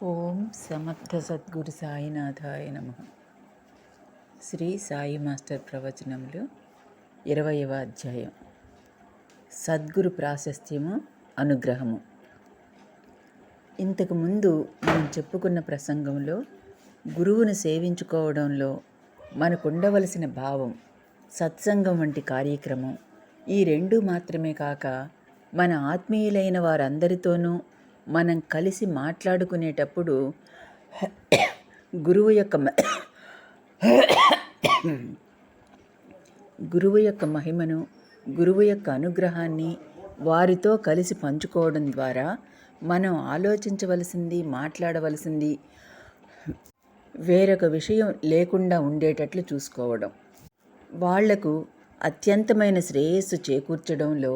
ఓం సమర్థ సద్గురు సాయినాథాయ నమః. శ్రీ సాయి మాస్టర్ ప్రవచనములు 20వ అధ్యాయం. సద్గురు ప్రాశస్త్యము, అనుగ్రహము. ఇంతకుముందు మనం చెప్పుకున్న ప్రసంగంలో గురువును సేవించుకోవడంలో మనకుండవలసిన భావం, సత్సంగం వంటి కార్యక్రమం, ఈ రెండు మాత్రమే కాక మన ఆత్మీయులైన వారందరితోనూ మనం కలిసి మాట్లాడుకునేటప్పుడు గురువు యొక్క గురువు యొక్క మహిమను, గురువు యొక్క అనుగ్రహాన్ని వారితో కలిసి పంచుకోవడం ద్వారా మనం ఆలోచించవలసింది, మాట్లాడవలసింది వేరొక విషయం లేకుండా ఉండేటట్లు చూసుకోవడం, వాళ్లకు అత్యంతమైన శ్రేయస్సు చేకూర్చడంలో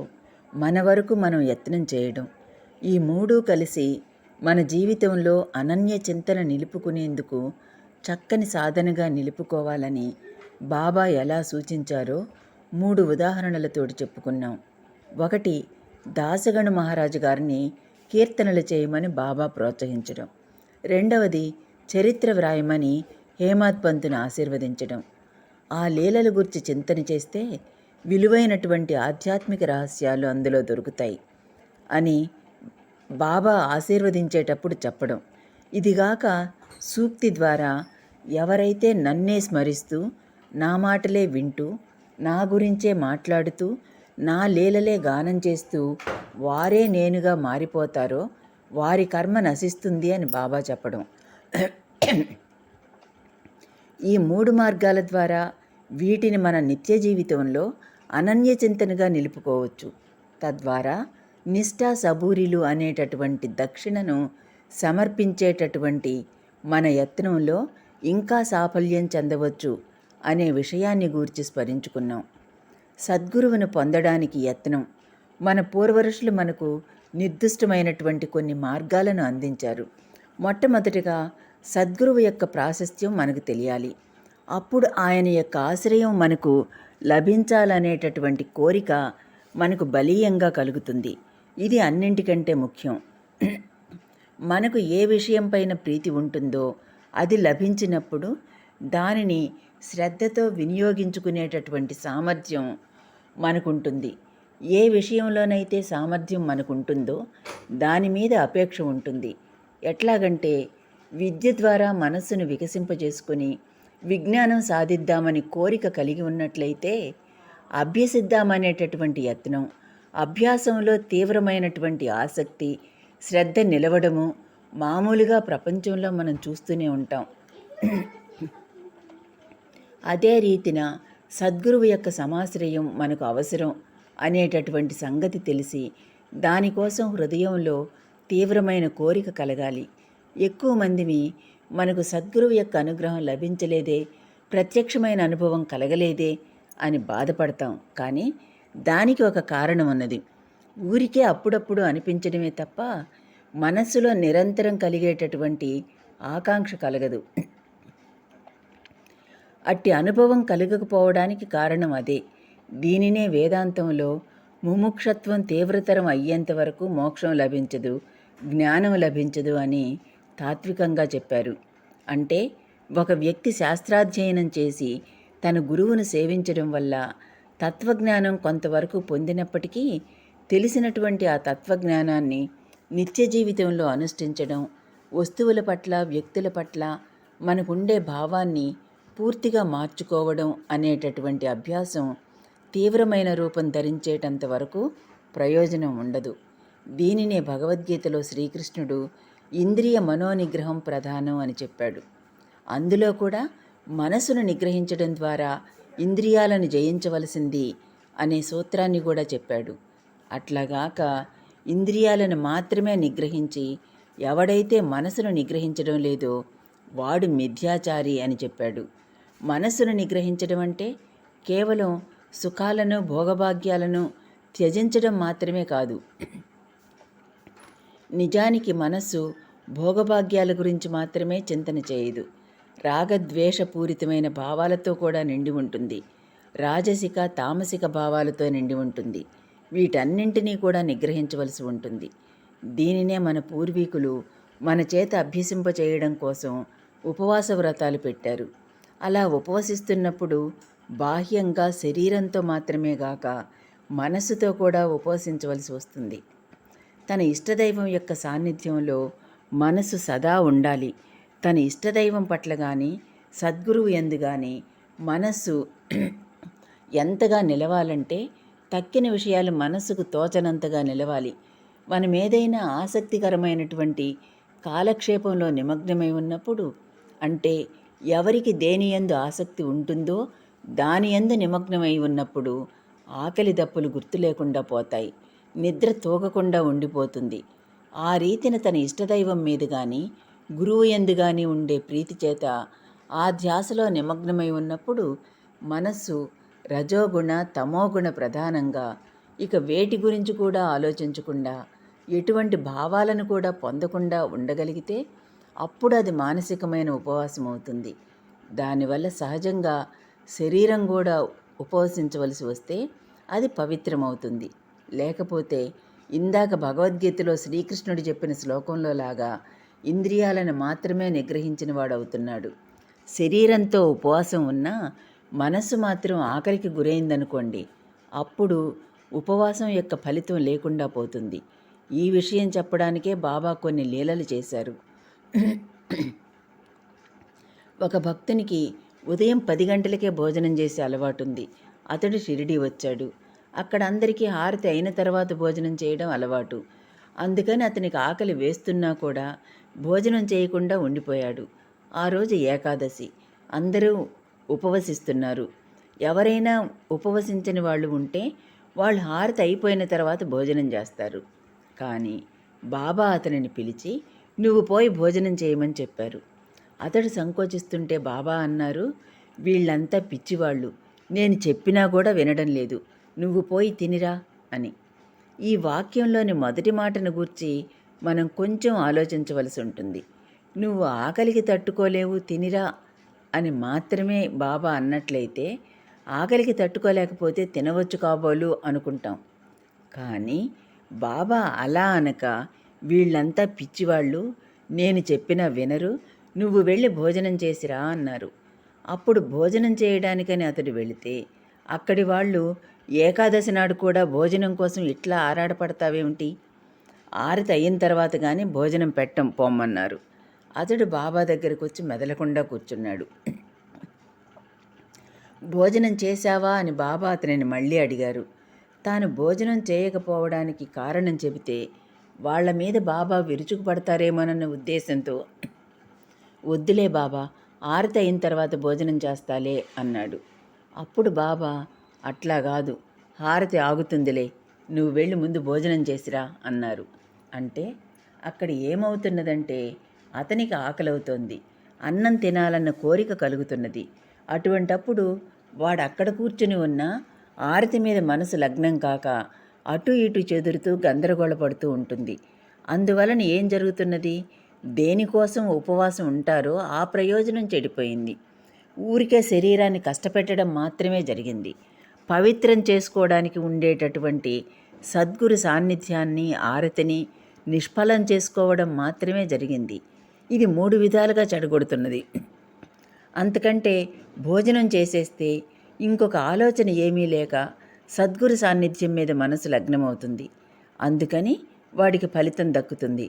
మన వరకు మనం యత్నం చేయడం, ఈ మూడూ కలిసి మన జీవితంలో అనన్య చింతన నిలుపుకునేందుకు చక్కని సాధనగా నిలుపుకోవాలని బాబా ఎలా సూచించారో 3 ఉదాహరణలతోటి చెప్పుకున్నాం. ఒకటి, దాసగణు మహారాజు గారిని కీర్తనలు చేయమని బాబా ప్రోత్సహించడం. రెండవది, చరిత్ర వ్రాయమని హేమాద్ పంతును ఆశీర్వదించడం. ఆ లీలల గురించి చింతన చేస్తే విలువైనటువంటి ఆధ్యాత్మిక రహస్యాలు అందులో దొరుకుతాయి అని బాబా ఆశీర్వదించేటప్పుడు చెప్పడం. ఇదిగాక సూక్తి ద్వారా ఎవరైతే నన్నే స్మరిస్తూ, నా మాటలే వింటూ, నా గురించే మాట్లాడుతూ, నా లీలలే గానం చేస్తూ వారే నేనుగా మారిపోతారో వారి కర్మ నశిస్తుంది అని బాబా చెప్పడం. ఈ 3 మార్గాల ద్వారా వీటిని మన నిత్య జీవితంలో అనన్య చింతనగా నిలుపుకోవచ్చు. తద్వారా నిష్ఠా సబూరిలు అనేటటువంటి దక్షిణను సమర్పించేటటువంటి మన యత్నంలో ఇంకా సాఫల్యం చెందవచ్చు అనే విషయాన్ని గూర్చి స్మరించుకున్నాం. సద్గురువును పొందడానికి యత్నం. మన పూర్వరుషులు మనకు నిర్దిష్టమైనటువంటి కొన్ని మార్గాలను అందించారు. మొట్టమొదటిగా సద్గురువు యొక్క ప్రాశస్త్యం మనకు తెలియాలి. అప్పుడు ఆయన యొక్క ఆశ్రయం మనకు లభించాలనేటటువంటి కోరిక మనకు బలీయంగా కలుగుతుంది. ఇది అన్నింటికంటే ముఖ్యం. మనకు ఏ విషయంపైన ప్రీతి ఉంటుందో అది లభించినప్పుడు దానిని శ్రద్ధతో వినియోగించుకునేటటువంటి సామర్థ్యం మనకుంటుంది. ఏ విషయంలోనైతే సామర్థ్యం మనకుంటుందో దాని మీద అపేక్ష ఉంటుంది. ఎట్లాగంటే విద్య ద్వారా మనస్సును వికసింపజేసుకుని విజ్ఞానం సాధిద్దామని కోరిక కలిగి ఉన్నట్లయితే అభ్యసిద్దామనేటటువంటి యత్నం, అభ్యాసంలో తీవ్రమైనటువంటి ఆసక్తి, శ్రద్ధ నిలవడము మామూలుగా ప్రపంచంలో మనం చూస్తూనే ఉంటాం. అదే రీతిన సద్గురువు యొక్క సమాశ్రయం మనకు అవసరం అనేటటువంటి సంగతి తెలిసి దానికోసం హృదయంలో తీవ్రమైన కోరిక కలగాలి. ఎక్కువ మందిని మనకు సద్గురువు యొక్క అనుగ్రహం లభించలేదే, ప్రత్యక్షమైన అనుభవం కలగలేదే అని బాధపడతాం. కానీ దానికి ఒక కారణం ఉన్నది. ఊరికే అప్పుడప్పుడు అనిపించడమే తప్ప మనస్సులో నిరంతరం కలిగేటటువంటి ఆకాంక్ష కలగదు. అట్టి అనుభవం కలగకపోవడానికి కారణం అదే. దీనినే వేదాంతంలో ముముక్షత్వం తీవ్రతరం అయ్యేంత వరకు మోక్షం లభించదు, జ్ఞానం లభించదు అని తాత్వికంగా చెప్పారు. అంటే ఒక వ్యక్తి శాస్త్రాధ్యయనం చేసి తన గురువును సేవించడం వల్ల తత్వజ్ఞానం కొంతవరకు పొందినప్పటికీ తెలిసినటువంటి ఆ తత్వజ్ఞానాన్ని నిత్య జీవితంలో అనుష్ఠించడం, వస్తువుల పట్ల, వ్యక్తుల పట్ల మనకుండే భావాన్ని పూర్తిగా మార్చుకోవడం అనేటటువంటి అభ్యాసం తీవ్రమైన రూపం ధరించేటంత వరకు ప్రయోజనం ఉండదు. దీనినే భగవద్గీతలో శ్రీకృష్ణుడు ఇంద్రియ మనోనిగ్రహం ప్రధానం అని చెప్పాడు. అందులో కూడా మనసును నిగ్రహించడం ద్వారా ఇంద్రియాలను జయించవలసింది అనే సూత్రాన్ని కూడా చెప్పాడు. అట్లాగాక ఇంద్రియాలను మాత్రమే నిగ్రహించి ఎవడైతే మనసును నిగ్రహించడం లేదో వాడు మిథ్యాచారి అని చెప్పాడు. మనసును నిగ్రహించడం అంటే కేవలం సుఖాలను, భోగభాగ్యాలను త్యజించడం మాత్రమే కాదు. నిజానికి మనస్సు భోగభాగ్యాల గురించి మాత్రమే చింతన చేయదు. రాగద్వేషపూరితమైన భావాలతో కూడా నిండి ఉంటుంది. రాజసిక, తామసిక భావాలతో నిండి ఉంటుంది. వీటన్నింటినీ కూడా నిగ్రహించవలసి ఉంటుంది. దీనినే మన పూర్వీకులు మన చేత అభ్యసింపచేయడం కోసం ఉపవాస వ్రతాలు పెట్టారు. అలా ఉపవసిస్తున్నప్పుడు బాహ్యంగా శరీరంతో మాత్రమే గాక మనస్సుతో కూడా ఉపవసించవలసి వస్తుంది. తన ఇష్టదైవం యొక్క సాన్నిధ్యంలో మనసు సదా ఉండాలి. తన ఇష్టదైవం పట్ల కానీ సద్గురువు యందు కానీ మనస్సు ఎంతగా నిలవాలంటే తక్కిన విషయాలు మనస్సుకు తోచనంతగా నిలవాలి. మనం ఏదైనా ఆసక్తికరమైనటువంటి కాలక్షేపంలో నిమగ్నమై ఉన్నప్పుడు, అంటే ఎవరికి దేని యందు ఆసక్తి ఉంటుందో దాని యందు నిమగ్నమై ఉన్నప్పుడు ఆకలి దప్పులు గుర్తు లేకుండా పోతాయి, నిద్ర తూగకుండా ఉండిపోతుంది. ఆ రీతిన తన ఇష్టదైవం మీద కానీ గురువు యందు కానీ ఉండే ప్రీతి చేత ఆ ధ్యాసలో నిమగ్నమై ఉన్నప్పుడు మనస్సు రజోగుణ తమోగుణ ప్రధానంగా ఇక వేటి గురించి కూడా ఆలోచించకుండా ఎటువంటి భావాలను కూడా పొందకుండా ఉండగలిగితే అప్పుడు అది మానసికమైన ఉపవాసం అవుతుంది. దానివల్ల సహజంగా శరీరం కూడా ఉపవసించవలసి వస్తే అది పవిత్రమవుతుంది. లేకపోతే ఇందాక భగవద్గీతలో శ్రీకృష్ణుడు చెప్పిన శ్లోకంలో లాగా ఇంద్రియాలను మాత్రమే నిగ్రహించిన వాడవుతున్నాడు. శరీరంతో ఉపవాసం ఉన్నా మనస్సు మాత్రం ఆకలికి గురైందనుకోండి, అప్పుడు ఉపవాసం యొక్క ఫలితం లేకుండా పోతుంది. ఈ విషయం చెప్పడానికే బాబా కొన్ని లీలలు చేశారు. ఒక భక్తునికి ఉదయం 10 గంటలకే భోజనం చేసే అలవాటుంది. అతడు షిరిడీ వచ్చాడు. అక్కడ అందరికీ హారతి అయిన తర్వాత భోజనం చేయడం అలవాటు. అందుకని అతనికి ఆకలి వేస్తున్నా కూడా భోజనం చేయకుండా ఉండిపోయాడు. ఆ రోజు ఏకాదశి, అందరూ ఉపవసిస్తున్నారు. ఎవరైనా ఉపవసించని వాళ్ళు ఉంటే వాళ్ళు హారతి అయిపోయిన తర్వాత భోజనం చేస్తారు. కానీ బాబా అతనిని పిలిచి నువ్వు పోయి భోజనం చేయమని చెప్పారు. అతడు సంకోచిస్తుంటే బాబా అన్నారు, వీళ్ళంతా పిచ్చివాళ్ళు, నేను చెప్పినా కూడా వినడం లేదు, నువ్వు పోయి తినిరా అని. ఈ వాక్యంలోని మొదటి మాటను గూర్చి మనం కొంచెం ఆలోచించవలసి ఉంటుంది. నువ్వు ఆకలికి తట్టుకోలేవు, తినిరా అని మాత్రమే బాబా అన్నట్లయితే ఆకలికి తట్టుకోలేకపోతే తినవచ్చు కాబోలు అనుకుంటాం. కానీ బాబా అలా అనక వీళ్ళంతా పిచ్చివాళ్ళు, నేను చెప్పినా వినరు, నువ్వు వెళ్ళి భోజనం చేసిరా అన్నారు. అప్పుడు భోజనం చేయడానికని అతడు వెళితే అక్కడి వాళ్ళు ఏకాదశి నాడు కూడా భోజనం కోసం ఇట్లా ఆరాటపడతావేమిటి, ఆరతి అయిన తర్వాత కానీ భోజనం పెట్టం పొమ్మన్నారు. అతడు బాబా దగ్గరకు వచ్చి మెదలకుండా కూర్చున్నాడు. భోజనం చేశావా అని బాబా అతనిని మళ్ళీ అడిగారు. తాను భోజనం చేయకపోవడానికి కారణం చెబితే వాళ్ల మీద బాబా విరుచుకుపడతారేమోనన్న ఉద్దేశంతో, వద్దులే బాబా, ఆరతి అయిన తర్వాత భోజనం చేస్తాలే అన్నాడు. అప్పుడు బాబా, అట్లా కాదు, హారతి ఆగుతుందిలే, నువ్వు వెళ్ళి ముందు భోజనం చేసిరా అన్నారు. అంటే అక్కడ ఏమవుతున్నదంటే అతనికి ఆకలవుతోంది, అన్నం తినాలన్న కోరిక కలుగుతున్నది. అటువంటప్పుడు వాడు అక్కడ కూర్చుని ఉన్న ఆరతి మీద మనసు లగ్నం కాక అటు ఇటు చెదురుతూ గందరగోళపడుతూ ఉంటుంది. అందువలన ఏం జరుగుతున్నది, దేనికోసం ఉపవాసం ఉంటారో ఆ ప్రయోజనం చెడిపోయింది. ఊరికే శరీరాన్ని కష్టపెట్టడం మాత్రమే జరిగింది. పవిత్రం చేసుకోవడానికి ఉండేటటువంటి సద్గురు సాన్నిధ్యాన్ని, ఆరతిని నిష్ఫలం చేసుకోవడం మాత్రమే జరిగింది. ఇది 3 విధాలుగా చెడగొడుతున్నది. అంతకంటే భోజనం చేసేస్తే ఇంకొక ఆలోచన ఏమీ లేక సద్గురు సాన్నిధ్యం మీద మనసు లగ్నమవుతుంది. అందుకని వాడికి ఫలితం దక్కుతుంది.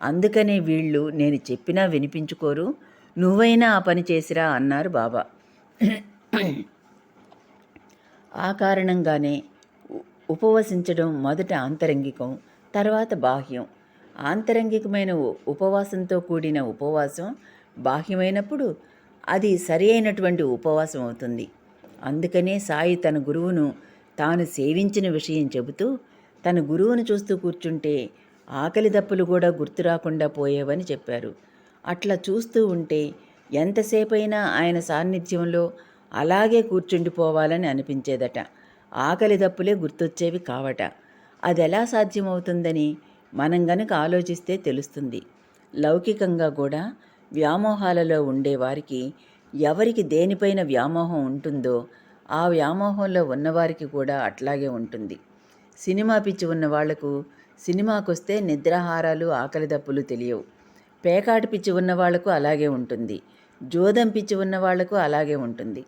అందుకనే వీళ్ళు నేను చెప్పినా వినిపించుకోరు, నువ్వైనా ఆ పని చేసిరా అన్నారు బాబా. ఆ కారణంగానే ఉపవసించడం మొదట ఆంతరంగికం, తర్వాత బాహ్యం. ఆంతరంగికమైన ఉపవాసంతో కూడిన ఉపవాసం బాహ్యమైనప్పుడు అది సరి అయినటువంటి ఉపవాసం అవుతుంది. అందుకనే సాయి తన గురువును తాను సేవించిన విషయం చెబుతూ, తన గురువును చూస్తూ కూర్చుంటే ఆకలి దప్పులు కూడా గుర్తు రాకుండా పోయేవని చెప్పారు. అట్లా చూస్తూ ఉంటే ఎంతసేపైనా ఆయన సాన్నిధ్యంలో అలాగే కూర్చుండిపోవాలని అనిపించేదట. ఆకలి దప్పులే గుర్తొచ్చేవి కావట. అది ఎలా సాధ్యమవుతుందని మనం గనుక ఆలోచిస్తే తెలుస్తుంది. లౌకికంగా కూడా వ్యామోహాలలో ఉండేవారికి, ఎవరికి దేనిపైన వ్యామోహం ఉంటుందో ఆ వ్యామోహంలో ఉన్నవారికి కూడా అట్లాగే ఉంటుంది. సినిమా పిచ్చి ఉన్న వాళ్లకు సినిమాకొస్తే నిద్రాహారాలు, ఆకలి దప్పులు తెలియవు. పేకాట పిచ్చి ఉన్న వాళ్లకు అలాగే ఉంటుంది. జోదం పిచ్చి ఉన్న వాళ్లకు అలాగే ఉంటుంది.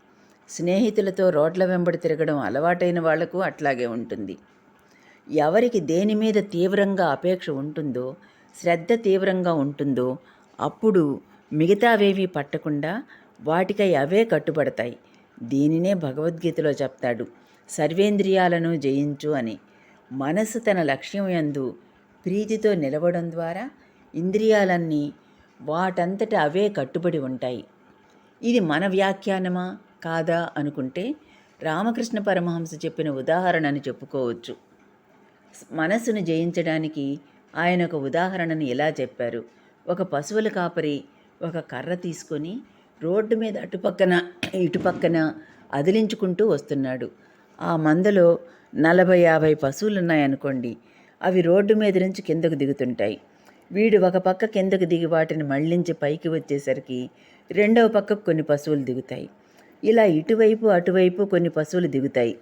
స్నేహితులతో రోడ్ల వెంబడి తిరగడం అలవాటైన వాళ్లకు అట్లాగే ఉంటుంది. ఎవరికి దేని మీద తీవ్రంగా అపేక్ష ఉంటుందో, శ్రద్ధ తీవ్రంగా ఉంటుందో అప్పుడు మిగతావేవీ పట్టకుండా వాటికై అవే కట్టుబడతాయి. దీనినే భగవద్గీతలో చెప్తాడు, సర్వేంద్రియాలను జయించు అని. మనసు తన లక్ష్యం యందు ప్రీతితో నిలవడం ద్వారా ఇంద్రియాలన్నీ వాటంతట అవే కట్టుబడి ఉంటాయి. ఇది మన వ్యాఖ్యానమా కాదా అనుకుంటే రామకృష్ణ పరమహంస చెప్పిన ఉదాహరణని చెప్పుకోవచ్చు. మనసును జయించడానికి ఆయన ఒక ఉదాహరణను ఇలా చెప్పారు. ఒక పశువుల కాపరి ఒక కర్ర తీసుకొని రోడ్డు మీద అటుపక్కన ఇటుపక్కన అదిలించుకుంటూ వస్తున్నాడు. ఆ మందలో 40-50 పశువులున్నాయనుకోండి. అవి రోడ్డు మీద నుంచి కిందకు దిగుతుంటాయి. వీడు ఒక పక్క కిందకు దిగి వాటిని మళ్లించి పైకి వచ్చేసరికి రెండవ పక్కకు కొన్ని పశువులు దిగుతాయి. ఇలా ఇటువైపు అటువైపు కొన్ని పశువులు దిగుతాయి.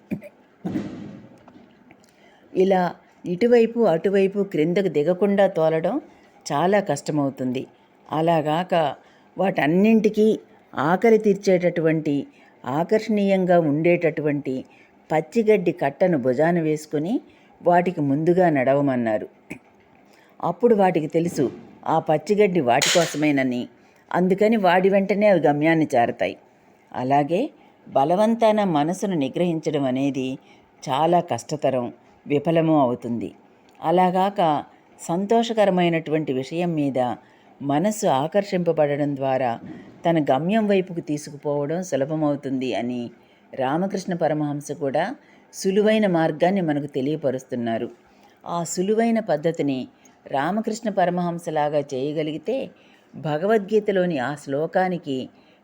ఇలా ఇటువైపు అటువైపు క్రిందకు దిగకుండా తోలడం చాలా కష్టమవుతుంది. అలాగాక వాటన్నింటికీ ఆకలి తీర్చేటటువంటి ఆకర్షణీయంగా ఉండేటటువంటి పచ్చిగడ్డి కట్టను భుజాన వేసుకొని వాటికి ముందుగా నడవమన్నారు. అప్పుడు వాటికి తెలుసు ఆ పచ్చిగడ్డి వాటి కోసమేనని. అందుకని వాడి వెంటనే అవి గమ్యాన్ని చేరతాయి. అలాగే బలవంతాన మనసును నిగ్రహించడం అనేది చాలా కష్టతరం, విఫలము అవుతుంది. అలాగాక సంతోషకరమైనటువంటి విషయం మీద మనస్సు ఆకర్షింపబడడం ద్వారా తన గమ్యం వైపుకు తీసుకుపోవడం సులభమవుతుంది అని రామకృష్ణ పరమహంస కూడా సులువైన మార్గాన్ని మనకు తెలియపరుస్తున్నారు. ఆ సులువైన పద్ధతిని రామకృష్ణ పరమహంసలాగా చేయగలిగితే భగవద్గీతలోని ఆ శ్లోకానికి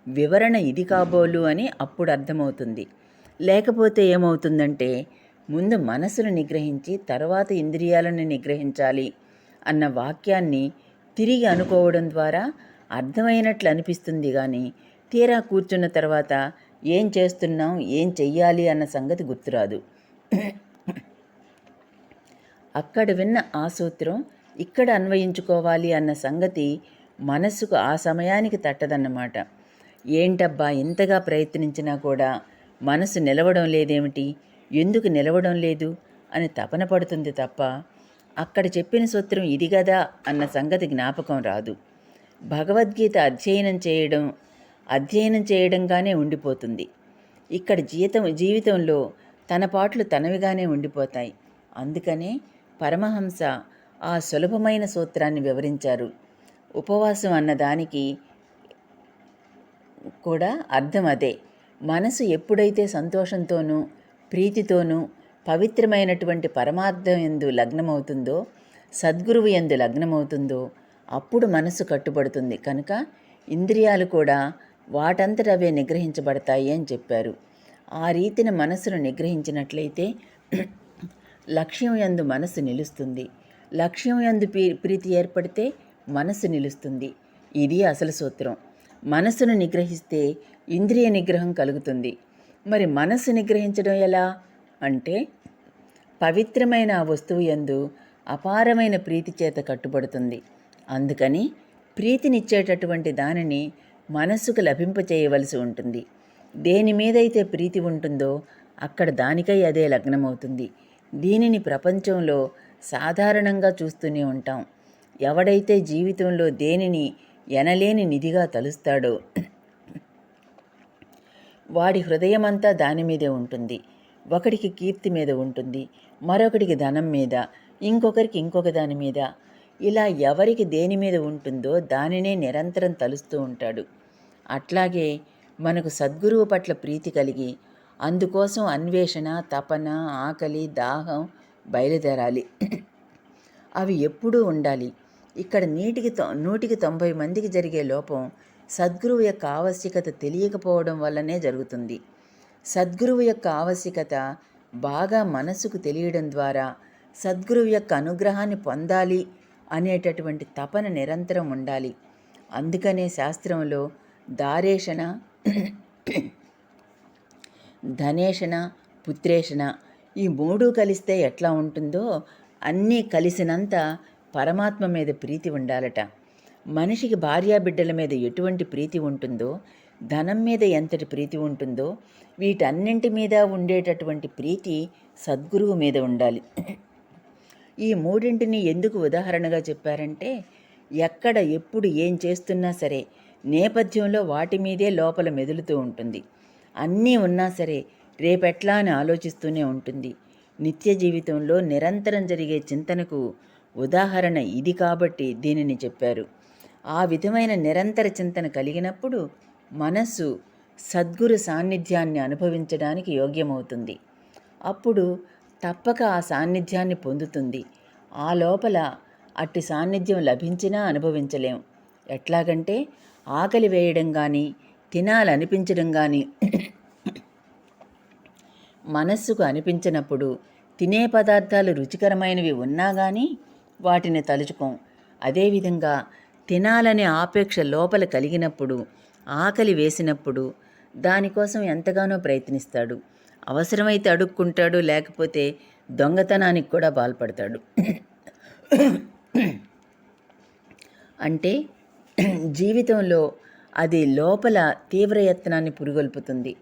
వివరణ ఇది కాబోలు అని అప్పుడు అర్థమవుతుంది. లేకపోతే ఏమవుతుందంటే ముందు మనసును నిగ్రహించి తర్వాత ఇంద్రియాలను నిగ్రహించాలి అన్న వాక్యాన్ని తిరిగి అనుకోవడం ద్వారా అర్థమైనట్లు అనిపిస్తుంది. కానీ తీరా కూర్చున్న తర్వాత ఏం చేస్తున్నాం, ఏం చెయ్యాలి అన్న సంగతి గుర్తురాదు. అక్కడ విన్న ఆ సూత్రం ఇక్కడ అన్వయించుకోవాలి అన్న సంగతి మనస్సుకు ఆ సమయానికి తట్టదన్నమాట. ఏంటబ్బా ఇంతగా ప్రయత్నించినా కూడా మనసు నిలవడం లేదేమిటి, ఎందుకు నిలవడం లేదు అని తపన పడుతుంది తప్ప అక్కడ చెప్పిన సూత్రం ఇది కదా అన్న సంగతి జ్ఞాపకం రాదు. భగవద్గీత అధ్యయనం చేయడంగానే ఉండిపోతుంది. ఇక్కడ జీవితంలో తన పాటలు తనవిగానే ఉండిపోతాయి. అందుకనే పరమహంస ఆ సులభమైన సూత్రాన్ని వివరించారు. ఉపవాసం అన్నదానికి కూడా అర్థం అదే. మనసు ఎప్పుడైతే సంతోషంతోనూ ప్రీతితోనూ పవిత్రమైనటువంటి పరమార్థం యందు లగ్నమవుతుందో, సద్గురువు యందు లగ్నమవుతుందో అప్పుడు మనసు కట్టుబడుతుంది. కనుక ఇంద్రియాలు కూడా వాటంతట అవే నిగ్రహించబడతాయి అని చెప్పారు. ఆ రీతిన మనసును నిగ్రహించినట్లయితే లక్ష్యం యందు మనసు నిలుస్తుంది. లక్ష్యం యందు ప్రీతి ఏర్పడితే మనసు నిలుస్తుంది. ఇది అసలు సూత్రం. మనసును నిగ్రహిస్తే ఇంద్రియ నిగ్రహం కలుగుతుంది. మరి మనసు నిగ్రహించడం ఎలా అంటే పవిత్రమైన ఆ వస్తువు యందు అపారమైన ప్రీతి చేత కట్టుబడుతుంది. అందుకని ప్రీతినిచ్చేటటువంటి దానిని మనస్సుకు లభింపచేయవలసి ఉంటుంది. దేని మీదైతే ప్రీతి ఉంటుందో అక్కడ దానికై అదే లగ్నమవుతుంది. దీనిని ప్రపంచంలో సాధారణంగా చూస్తూనే ఉంటాం. ఎవడైతే జీవితంలో దేనిని ఎనలేని నిధిగా తలుస్తాడో వాడి హృదయమంతా దాని మీదే ఉంటుంది. ఒకడికి కీర్తి మీద ఉంటుంది, మరొకడికి ధనం మీద, ఇంకొకరికి ఇంకొక దాని మీద. ఇలా ఎవరికి దేని మీద ఉంటుందో దానినే నిరంతరం తలుస్తూ ఉంటాడు. అట్లాగే మనకు సద్గురువు పట్ల ప్రీతి కలిగి అందుకోసం అన్వేషణ, తపన, ఆకలి, దాహం బయలుదేరాలి. అవి ఎప్పుడూ ఉండాలి. ఇక్కడ 100కి 90 మందికి జరిగే లోపం సద్గురువు యొక్క ఆవశ్యకత తెలియకపోవడం వల్లనే జరుగుతుంది. సద్గురువు యొక్క ఆవశ్యకత బాగా మనసుకు తెలియడం ద్వారా సద్గురువు యొక్క అనుగ్రహాన్ని పొందాలి అనేటటువంటి తపన నిరంతరం ఉండాలి. అందుకనే శాస్త్రంలో దారేషణ, ధనేషణ, పుత్రేషణ ఈ 3 కలిస్తే ఎట్లా ఉంటుందో అన్నీ కలిసినంత పరమాత్మ మీద ప్రీతి ఉండాలట. మనిషికి భార్యాబిడ్డల మీద ఎటువంటి ప్రీతి ఉంటుందో, ధనం మీద ఎంతటి ప్రీతి ఉంటుందో, వీటన్నింటి మీద ఉండేటటువంటి ప్రీతి సద్గురువు మీద ఉండాలి. ఈ మూడింటిని ఎందుకు ఉదాహరణగా చెప్పారంటే, ఎక్కడ ఎప్పుడు ఏం చేస్తున్నా సరే నేపథ్యంలో వాటి మీదే లోపల మెదులుతూ ఉంటుంది. అన్నీ ఉన్నా సరే రేపెట్లా అని ఆలోచిస్తూనే ఉంటుంది. నిత్య జీవితంలో నిరంతరం జరిగే చింతనకు ఉదాహరణ ఇది కాబట్టి దీనిని చెప్పారు. ఆ విధమైన నిరంతర చింతన కలిగినప్పుడు మనస్సు సద్గురు సాన్నిధ్యాన్ని అనుభవించడానికి యోగ్యమవుతుంది. అప్పుడు తప్పక ఆ సాన్నిధ్యాన్ని పొందుతుంది. ఆ లోపల అట్టి సాన్నిధ్యం లభించినా అనుభవించలేం. ఎట్లాగంటే ఆకలి వేయడం కానీ తినాలనిపించడం కానీ మనస్సుకు అనిపించినప్పుడు తినే పదార్థాలు రుచికరమైనవి ఉన్నా కానీ వాటిని తలుచుకోం. అదేవిధంగా తినాలనే ఆపేక్ష లోపల కలిగినప్పుడు, ఆకలి వేసినప్పుడు దానికోసం ఎంతగానో ప్రయత్నిస్తాడు. అవసరమైతే అడుక్కుంటాడు, లేకపోతే దొంగతనానికి కూడా పాల్పడతాడు. అంటే జీవితంలో అది లోపల తీవ్రయత్నాన్ని పురుగొల్పుతుంది.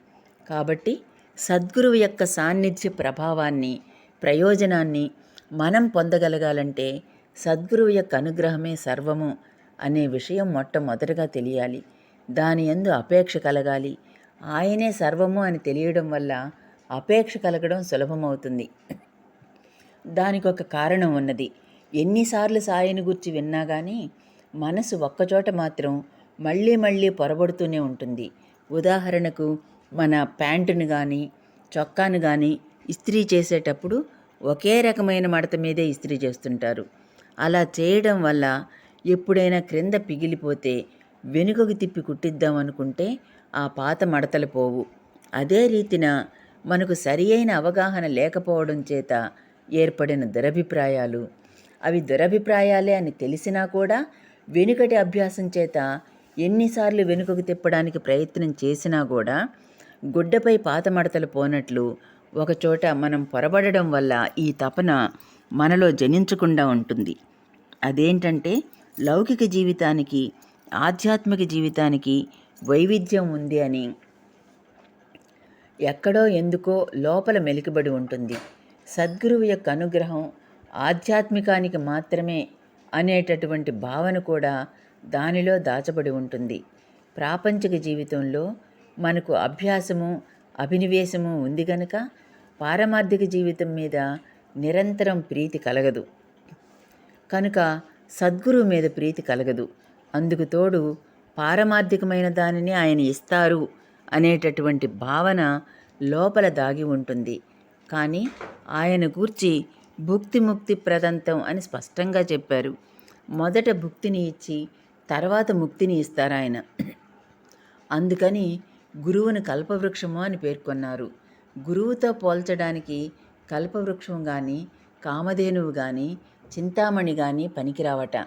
కాబట్టి సద్గురువు యొక్క సాన్నిధ్య ప్రభావాన్ని, ప్రయోజనాన్ని మనం పొందగలగాలంటే సద్గురువు యొక్క అనుగ్రహమే సర్వము అనే విషయం మొట్టమొదటగా తెలియాలి. దాని యందు అపేక్ష కలగాలి. ఆయనే సర్వము అని తెలియడం వల్ల అపేక్ష కలగడం సులభమవుతుంది. దానికి ఒక కారణం ఉన్నది. ఎన్నిసార్లు సాయిని గురించి విన్నా కానీ మనసు ఒక్కచోట మాత్రం మళ్ళీ మళ్ళీ పొరబడుతూనే ఉంటుంది. ఉదాహరణకు మన ప్యాంటును కానీ చొక్కాను కానీ ఇస్త్రీ చేసేటప్పుడు ఒకే రకమైన మడత మీదే ఇస్త్రీ చేస్తుంటారు. అలా చేయడం వల్ల ఎప్పుడైనా క్రింద పిగిలిపోతే వెనుకకు తిప్పి కుట్టిద్దాం అనుకుంటే ఆ పాత మడతలు పోవు. అదే రీతిన మనకు సరి అయిన అవగాహన లేకపోవడం చేత ఏర్పడిన దురభిప్రాయాలు, అవి దురభిప్రాయాలే అని తెలిసినా కూడా వెనుకటి అభ్యాసం చేత ఎన్నిసార్లు వెనుకకు తిప్పడానికి ప్రయత్నం చేసినా కూడా గుడ్డపై పాత మడతలు పోనట్లు ఒకచోట మనం పొరబడడం వల్ల ఈ తపన మనలో జనించకుండా ఉంటుంది. అదేంటంటే లౌకిక జీవితానికి ఆధ్యాత్మిక జీవితానికి వైవిధ్యం ఉంది అని ఎక్కడో ఎందుకో లోపల మెలికబడి ఉంటుంది. సద్గురువు యొక్క అనుగ్రహం ఆధ్యాత్మికానికి మాత్రమే అనేటటువంటి భావన కూడా దానిలో దాచబడి ఉంటుంది. ప్రాపంచిక జీవితంలో మనకు అభ్యాసము, అభినివేశము ఉంది గనుక పారమార్థిక జీవితం మీద నిరంతరం ప్రీతి కలగదు. కనుక సద్గురువు మీద ప్రీతి కలగదు. అందుకు తోడు పారమార్థికమైన దానిని ఆయన ఇస్తారు అనేటటువంటి భావన లోపల దాగి ఉంటుంది. కానీ ఆయన గూర్చి భుక్తి ముక్తి ప్రదంతం అని స్పష్టంగా చెప్పారు. మొదట భుక్తిని ఇచ్చి తర్వాత ముక్తిని ఇస్తారు ఆయన. అందుకని గురువును కల్పవృక్షము అని పేర్కొన్నారు. గురువుతో పోల్చడానికి కల్పవృక్షం కానీ కామధేనువు కానీ చింతామణి కానీ పనికిరావట.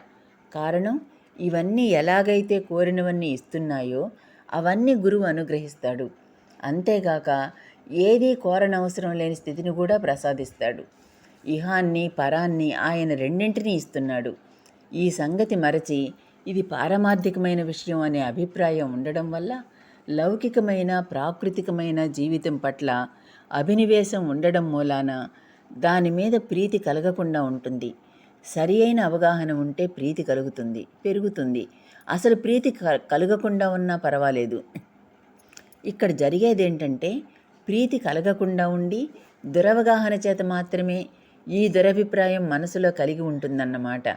కారణం, ఇవన్నీ ఎలాగైతే కోరినవన్నీ ఇస్తున్నాయో అవన్నీ గురువు అనుగ్రహిస్తాడు. అంతేగాక ఏదీ కోరనవసరం లేని స్థితిని కూడా ప్రసాదిస్తాడు. ఇహాన్ని పరాన్ని ఆయన రెండింటినీ ఇస్తున్నాడు. ఈ సంగతి మరచి ఇది పారమార్థికమైన విషయం అనే అభిప్రాయం ఉండడం వల్ల లౌకికమైన ప్రాకృతికమైన జీవితం పట్ల అభినివేశం ఉండడం మూలాన దాని మీద ప్రీతి కలగకుండా ఉంటుంది. సరి అయిన అవగాహన ఉంటే ప్రీతి కలుగుతుంది, పెరుగుతుంది. అసలు ప్రీతి కలగకుండా ఉన్నా పర్వాలేదు. ఇక్కడ జరిగేదేంటంటే ప్రీతి కలగకుండా ఉండి దురవగాహన చేత మాత్రమే ఈ దురభిప్రాయం మనసులో కలిగి ఉంటుందన్నమాట.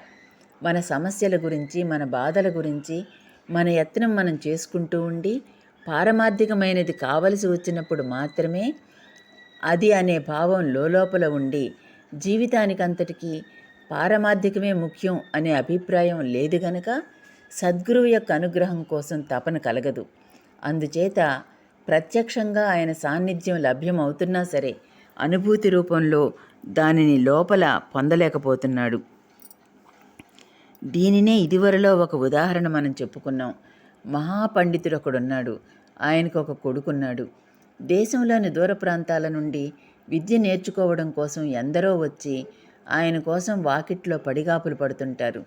మన సమస్యల గురించి, మన బాధల గురించి మన యత్నం మనం చేసుకుంటూ ఉండి పారమార్థికమైనది కావలసి వచ్చినప్పుడు మాత్రమే అది అనే భావం లోపల ఉండి జీవితానికంతటికీ పారమార్థికమే ముఖ్యం అనే అభిప్రాయం లేదు గనక సద్గురువు యొక్క అనుగ్రహం కోసం తపన కలగదు. అందుచేత ప్రత్యక్షంగా ఆయన సాన్నిధ్యం లభ్యమవుతున్నా సరే అనుభూతి రూపంలో దానిని లోపల పొందలేకపోతున్నాడు. దీనినే ఇదివరలో ఒక ఉదాహరణ మనం చెప్పుకున్నాం. మహాపండితుడు ఒకడున్నాడు. ఆయనకు ఒక కొడుకున్నాడు. దేశంలోని దూర ప్రాంతాల నుండి విద్య నేర్చుకోవడం కోసం ఎందరో వచ్చి ఆయన కోసం వాకిట్లో పడిగాపులు పడుతుంటారు.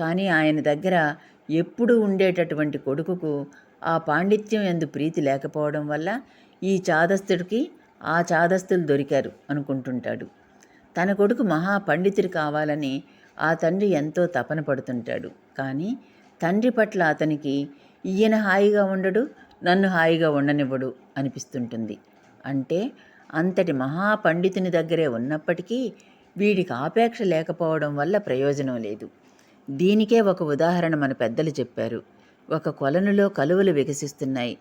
కానీ ఆయన దగ్గర ఎప్పుడూ ఉండేటటువంటి కొడుకుకు ఆ పాండిత్యం యందు ప్రీతి లేకపోవడం వల్ల ఈ చాదస్తుడికి ఆ చాదస్తులు దొరికారు అనుకుంటుంటాడు. తన కొడుకు మహా పండితుడు కావాలని ఆ తండ్రి ఎంతో తపన పడుతుంటాడు. కానీ తండ్రి పట్ల అతనికి ఈయన హాయిగా ఉండడు, నన్ను హాయిగా ఉండనివ్వడు అనిపిస్తుంటుంది. అంటే అంతటి మహాపండితుని దగ్గరే ఉన్నప్పటికీ వీడికి ఆపేక్ష లేకపోవడం వల్ల ప్రయోజనం లేదు. దీనికే ఒక ఉదాహరణ మన పెద్దలు చెప్పారు. ఒక కొలనులో కలువలు వికసిస్తున్నాయి.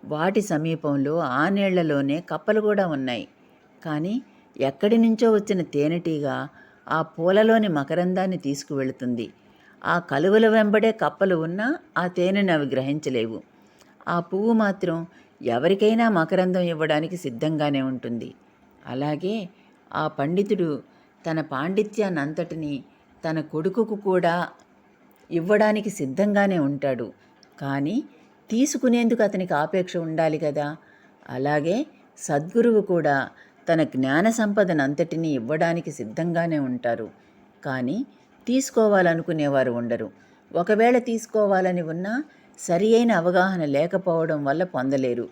వాటి సమీపంలో ఆ నీళ్లలోనే కప్పలు కూడా ఉన్నాయి. కానీ ఎక్కడి నుంచో వచ్చిన తేనెటీగ ఆ పూలలోని మకరందాన్ని తీసుకువెళుతుంది. ఆ కలువల వెంబడే కప్పలు ఉన్నా ఆ తేనెను అవి గ్రహించలేవు. ఆ పువ్వు మాత్రం ఎవరికైనా మకరందం ఇవ్వడానికి సిద్ధంగానే ఉంటుంది. అలాగే ఆ పండితుడు తన పాండిత్యాన్నంతటినీ తన కొడుకుకు కూడా ఇవ్వడానికి సిద్ధంగానే ఉంటాడు. కానీ తీసుకునేందుకు అతనికి ఆపేక్ష ఉండాలి కదా. అలాగే సద్గురువు కూడా తన జ్ఞాన సంపదనంతటినీ ఇవ్వడానికి సిద్ధంగానే ఉంటారు. కానీ తీసుకోవాలనుకునేవారు ఉండరు. ఒకవేళ తీసుకోవాలని ఉన్నా సరి అయిన అవగాహన లేకపోవడం వల్ల పొందలేరు.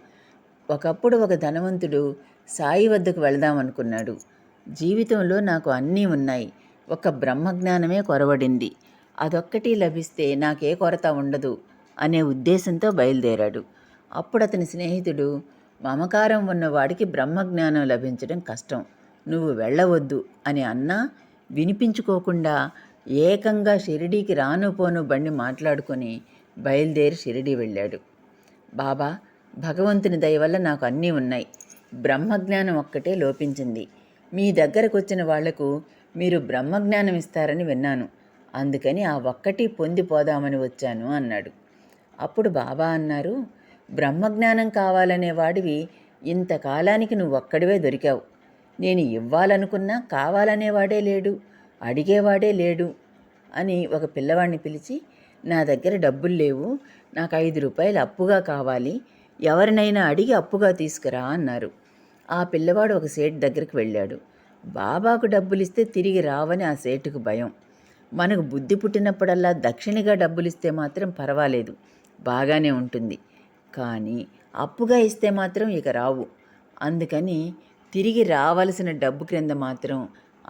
ఒకప్పుడు ఒక ధనవంతుడు సాయి వద్దకు వెళదామనుకున్నాడు. జీవితంలో నాకు అన్నీ ఉన్నాయి, ఒక బ్రహ్మజ్ఞానమే కొరవడింది, అదొక్కటి లభిస్తే నాకే కొరత ఉండదు అనే ఉద్దేశంతో బయలుదేరాడు. అప్పుడు అతని స్నేహితుడు, మమకారం ఉన్నవాడికి బ్రహ్మజ్ఞానం లభించడం కష్టం, నువ్వు వెళ్ళవద్దు అని అన్నా వినిపించుకోకుండా ఏకంగా షిరిడీకి రాను పోను బండి మాట్లాడుకొని బయలుదేరి షిరిడీ వెళ్ళాడు. బాబా, భగవంతుని దయ వల్ల నాకు అన్నీ ఉన్నాయి, బ్రహ్మజ్ఞానం ఒక్కటే లోపించింది. మీ దగ్గరకు వచ్చిన వాళ్లకు మీరు బ్రహ్మజ్ఞానం ఇస్తారని విన్నాను, అందుకని ఆ ఒక్కటి పొందిపోదామని వచ్చాను అన్నాడు. అప్పుడు బాబా అన్నారు, బ్రహ్మజ్ఞానం కావాలనే వాడివి ఇంతకాలానికి నువ్వొక్కడివే దొరికావు. నేను ఇవ్వాలనుకున్నా కావాలనేవాడే లేడు, అడిగేవాడే లేడు అని ఒక పిల్లవాడిని పిలిచి, నా దగ్గర డబ్బులు లేవు, నాకు 5 రూపాయలు అప్పుగా కావాలి, ఎవరినైనా అడిగి అప్పుగా తీసుకురా అన్నారు. ఆ పిల్లవాడు ఒక సేటు దగ్గరికి వెళ్ళాడు. బాబాకు డబ్బులిస్తే తిరిగి రావని ఆ సేటుకు భయం. మనకు బుద్ధి పుట్టినప్పుడల్లా దక్షిణగా డబ్బులిస్తే మాత్రం పర్వాలేదు, బాగానే ఉంటుంది. కానీ అప్పుగా ఇస్తే మాత్రం ఇక రావు. అందుకని తిరిగి రావలసిన డబ్బు క్రింద మాత్రం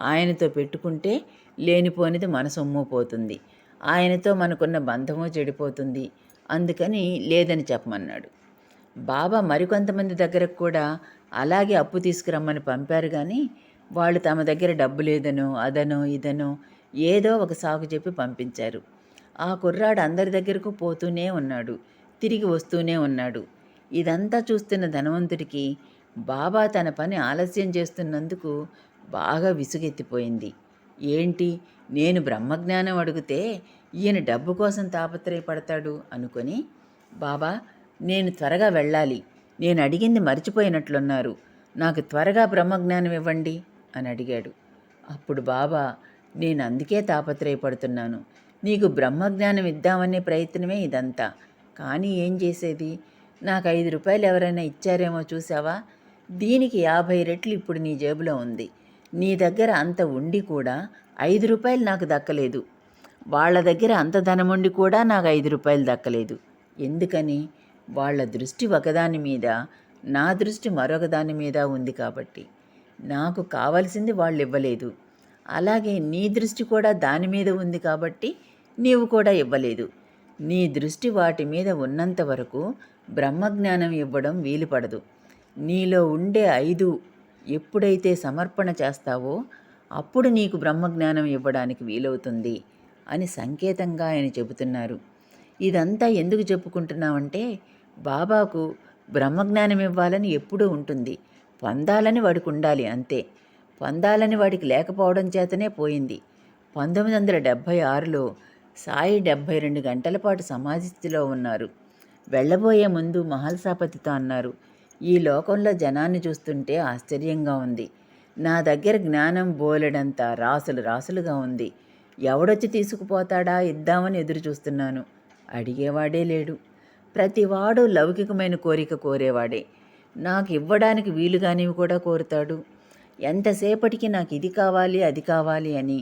ఆయనతో పెట్టుకుంటే లేనిపోనిది మన సొమ్ము పోతుంది, ఆయనతో మనకున్న బంధము చెడిపోతుంది. అందుకని లేదని చెప్పమన్నాడు. బాబా మరికొంతమంది దగ్గరకు కూడా అలాగే అప్పు తీసుకురమ్మని పంపారు. కానీ వాళ్ళు తమ దగ్గర డబ్బు లేదనో అదనో ఇదనో ఏదో ఒక సాకు చెప్పి పంపించారు. ఆ కుర్రాడు అందరి దగ్గరకు పోతూనే ఉన్నాడు, తిరిగి వస్తూనే ఉన్నాడు. ఇదంతా చూస్తున్న ధనవంతుడికి బాబా తన పని ఆలస్యం చేస్తున్నందుకు బాగా విసుగెత్తిపోయింది. ఏంటి, నేను బ్రహ్మజ్ఞానం అడిగితే ఈయన డబ్బు కోసం తాపత్రయపడతాడు అనుకొని, బాబా, నేను త్వరగా వెళ్ళాలి, నేను అడిగింది మర్చిపోయినట్లున్నారు, నాకు త్వరగా బ్రహ్మజ్ఞానం ఇవ్వండి అని అడిగాడు. అప్పుడు బాబా, నేను అందుకే తాపత్రయపడుతున్నాను, నీకు బ్రహ్మజ్ఞానం ఇద్దామనే ప్రయత్నమే ఇదంతా. కానీ ఏం చేసేది, నాకు 5 రూపాయలు ఎవరైనా ఇచ్చారేమో చూసావా, దీనికి 50 రెట్లు ఇప్పుడు నీ జేబులో ఉంది. నీ దగ్గర అంత ఉండి కూడా 5 రూపాయలు నాకు దక్కలేదు, వాళ్ళ దగ్గర అంత ధనముండి కూడా నాకు 5 రూపాయలు దక్కలేదు. ఎందుకని? వాళ్ళ దృష్టి ఒకదాని మీద, నా దృష్టి మరొక దాని మీద ఉంది కాబట్టి. నాకు కావలసింది వాళ్ళు ఇవ్వలేదు, అలాగే నీ దృష్టి కూడా దాని మీద ఉంది కాబట్టి నీవు కూడా ఇవ్వలేదు. నీ దృష్టి వాటి మీద ఉన్నంత వరకు బ్రహ్మజ్ఞానం ఇవ్వడం వీలుపడదు. నీలో ఉండే 5 ఎప్పుడైతే సమర్పణ చేస్తావో అప్పుడు నీకు బ్రహ్మజ్ఞానం ఇవ్వడానికి వీలవుతుంది అని సంకేతంగా ఆయన చెబుతున్నారు. ఇదంతా ఎందుకు చెప్పుకుంటున్నామంటే, బాబాకు బ్రహ్మజ్ఞానం ఇవ్వాలని ఎప్పుడూ ఉంటుంది, పొందాలని వాడికి ఉండాలి అంతే. పొందాలని వాడికి లేకపోవడం చేతనే పోయింది. 1976లో సాయి 72 గంటల పాటు సమాధిస్థితిలో ఉన్నారు. వెళ్ళబోయే ముందు మహల్సాపతితో అన్నారు, ఈ లోకంలో జనాన్ని చూస్తుంటే ఆశ్చర్యంగా ఉంది, నా దగ్గర జ్ఞానం బోలెడంత రాసులు రాసులుగా ఉంది, ఎవడొచ్చి తీసుకుపోతాడా ఇద్దామని ఎదురు చూస్తున్నాను, అడిగేవాడే లేడు. ప్రతివాడు లౌకికమైన కోరిక కోరేవాడే, నాకు ఇవ్వడానికి వీలుగానివి కూడా కోరుతాడు. ఎంతసేపటికి నాకు ఇది కావాలి అది కావాలి అని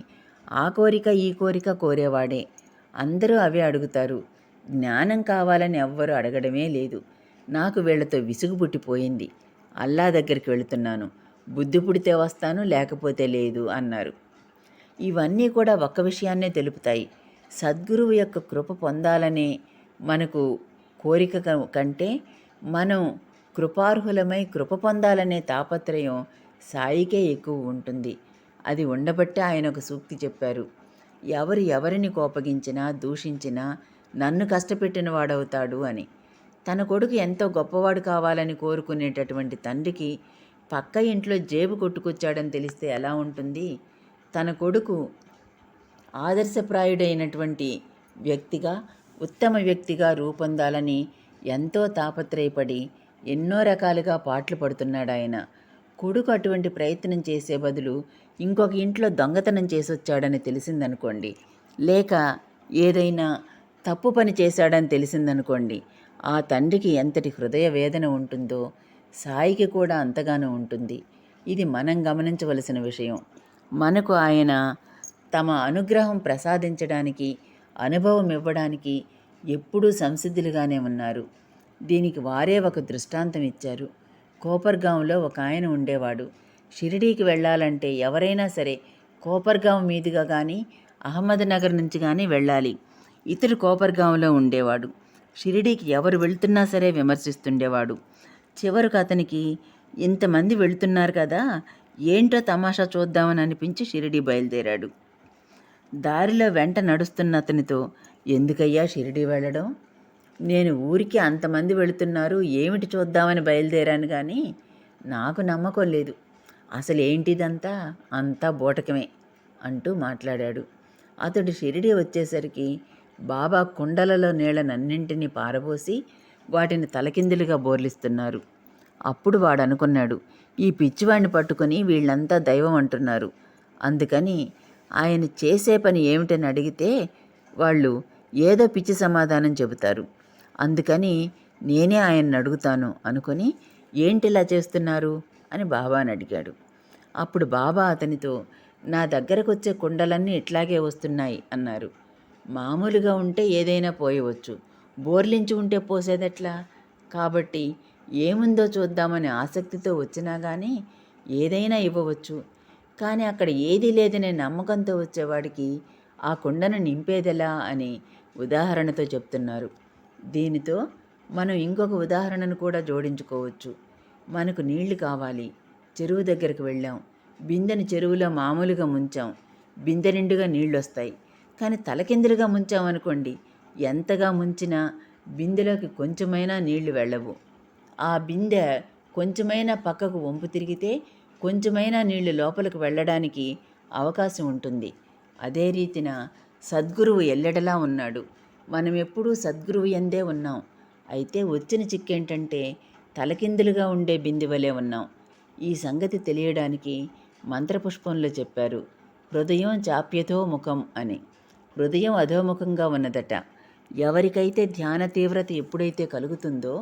ఆ కోరిక ఈ కోరిక కోరేవాడే. అందరూ అవే అడుగుతారు. జ్ఞానం కావాలని ఎవ్వరూ అడగడమే లేదు. నాకు వీళ్లతో విసుగు పుట్టిపోయింది. అల్లా దగ్గరికి వెళుతున్నాను. బుద్ధి పుడితే వస్తాను, లేకపోతే లేదు అన్నారు. ఇవన్నీ కూడా ఒక్క విషయాన్నే తెలుపుతాయి. సద్గురువు యొక్క కృప పొందాలనే మనకు కోరిక కంటే మనం కృపార్హులమై కృప పొందాలనే తాపత్రయం సాయికే ఎక్కువ ఉంటుంది. అది ఉండబట్టే ఆయన ఒక సూక్తి చెప్పారు. ఎవరు ఎవరిని కోపగించినా దూషించినా నన్ను కష్టపెట్టిన వాడవుతాడు అని. తన కొడుకు ఎంతో గొప్పవాడు కావాలని కోరుకునేటటువంటి తండ్రికి పక్క ఇంట్లో జేబు కొట్టుకొచ్చాడని తెలిస్తే ఎలా ఉంటుంది? తన కొడుకు ఆదర్శప్రాయుడైనటువంటి వ్యక్తిగా, ఉత్తమ వ్యక్తిగా రూపొందాలని ఎంతో తాపత్రయపడి ఎన్నో రకాలుగా పాట్లు పడుతున్నాడు ఆయన. కొడుకు అటువంటి ప్రయత్నం చేసే బదులు ఇంకొక ఇంట్లో దొంగతనం చేసొచ్చాడని తెలిసిందనుకోండి, లేక ఏదైనా తప్పు పని చేశాడని తెలిసిందనుకోండి, ఆ తండ్రికి ఎంతటి హృదయ వేదన ఉంటుందో సాయికి కూడా అంతగానో ఉంటుంది. ఇది మనం గమనించవలసిన విషయం. మనకు ఆయన తమ అనుగ్రహం ప్రసాదించడానికి, అనుభవం ఇవ్వడానికి ఎప్పుడూ సంసిద్ధులుగానే ఉన్నారు. దీనికి వారే ఒక దృష్టాంతం ఇచ్చారు. కోపర్గాంలో ఒక ఆయన ఉండేవాడు. షిరిడీకి వెళ్ళాలంటే ఎవరైనా సరే కోపర్గాం మీదుగా కానీ అహ్మద్నగర్ నుంచి కానీ వెళ్ళాలి. ఇతడు కోపర్గాంలో ఉండేవాడు. షిరిడీకి ఎవరు వెళ్తున్నా సరే విమర్శిస్తుండేవాడు. చివరకు అతనికి ఇంతమంది వెళుతున్నారు కదా, ఏంటో తమాషా చూద్దామని అనిపించి షిరిడీ బయలుదేరాడు. దారిలో వెంట నడుస్తున్న అతనితో, ఎందుకయ్యా షిరిడీ వెళ్ళడం? నేను ఊరికి అంతమంది వెళుతున్నారు, ఏమిటి చూద్దామని బయలుదేరాను కానీ నాకు నమ్మకం లేదు. అసలు ఏంటిదంతా? అంతా బూటకమే అంటూ మాట్లాడాడు. అతడు షిరిడీ వచ్చేసరికి బాబా కుండలలో నీళ్లనన్నింటినీ పారబోసి వాటిని తలకిందులుగా బోర్లిస్తున్నారు. అప్పుడు వాడు అనుకున్నాడు, ఈ పిచ్చివాడిని పట్టుకొని వీళ్ళంతా దైవం అంటున్నారు. అందుకని ఆయన చేసే పని ఏమిటని అడిగితే వాళ్ళు ఏదో పిచ్చి సమాధానం చెబుతారు. అందుకని నేనే ఆయన్ని అడుగుతాను అనుకొని, ఏంటిలా చేస్తున్నారు అని బాబాని అడిగాడు. అప్పుడు బాబా అతనితో, నా దగ్గరకు వచ్చే కుండలన్నీ ఇట్లాగే వస్తున్నాయి అన్నారు. మామూలుగా ఉంటే ఏదైనా పోయవచ్చు, బోర్లించి ఉంటే పోసేదెట్లా? కాబట్టి ఏముందో చూద్దామని ఆసక్తితో వచ్చినా కానీ ఏదైనా ఇవ్వవచ్చు. కానీ అక్కడ ఏదీ లేదనే నమ్మకంతో వచ్చేవాడికి ఆ కుండను నింపేదెలా అని ఉదాహరణతో చెప్తున్నారు. దీనితో మనం ఇంకొక ఉదాహరణను కూడా జోడించుకోవచ్చు. మనకు నీళ్లు కావాలి, చెరువు దగ్గరకు వెళ్ళాం, బిందెని చెరువులో మామూలుగా ముంచాం, బిందె నిండుగా నీళ్ళు వస్తాయి. కానీ తలకిందులుగా ముంచామనుకోండి, ఎంతగా ముంచినా బిందెలోకి కొంచెమైనా నీళ్లు వెళ్ళవు. ఆ బిందె కొంచెమైనా పక్కకు వంపు తిరిగితే కొంచెమైనా నీళ్లు లోపలికి వెళ్ళడానికి అవకాశం ఉంటుంది. అదే రీతిన సద్గురువు ఎల్లెడలా ఉన్నాడు. మనం ఎప్పుడూ సద్గురువు యందే ఉన్నాం. అయితే వచ్చిన చిక్కేంటంటే తలకిందులుగా ఉండే బిందె వలె ఉన్నాం. ఈ సంగతి తెలియడానికి మంత్రపుష్పంలో చెప్పారు, హృదయం చాప్యతో ముఖం అని. హృదయం అధోముఖంగా ఉన్నదట. ఎవరికైతే ధ్యాన తీవ్రత ఎప్పుడైతే కలుగుతుందో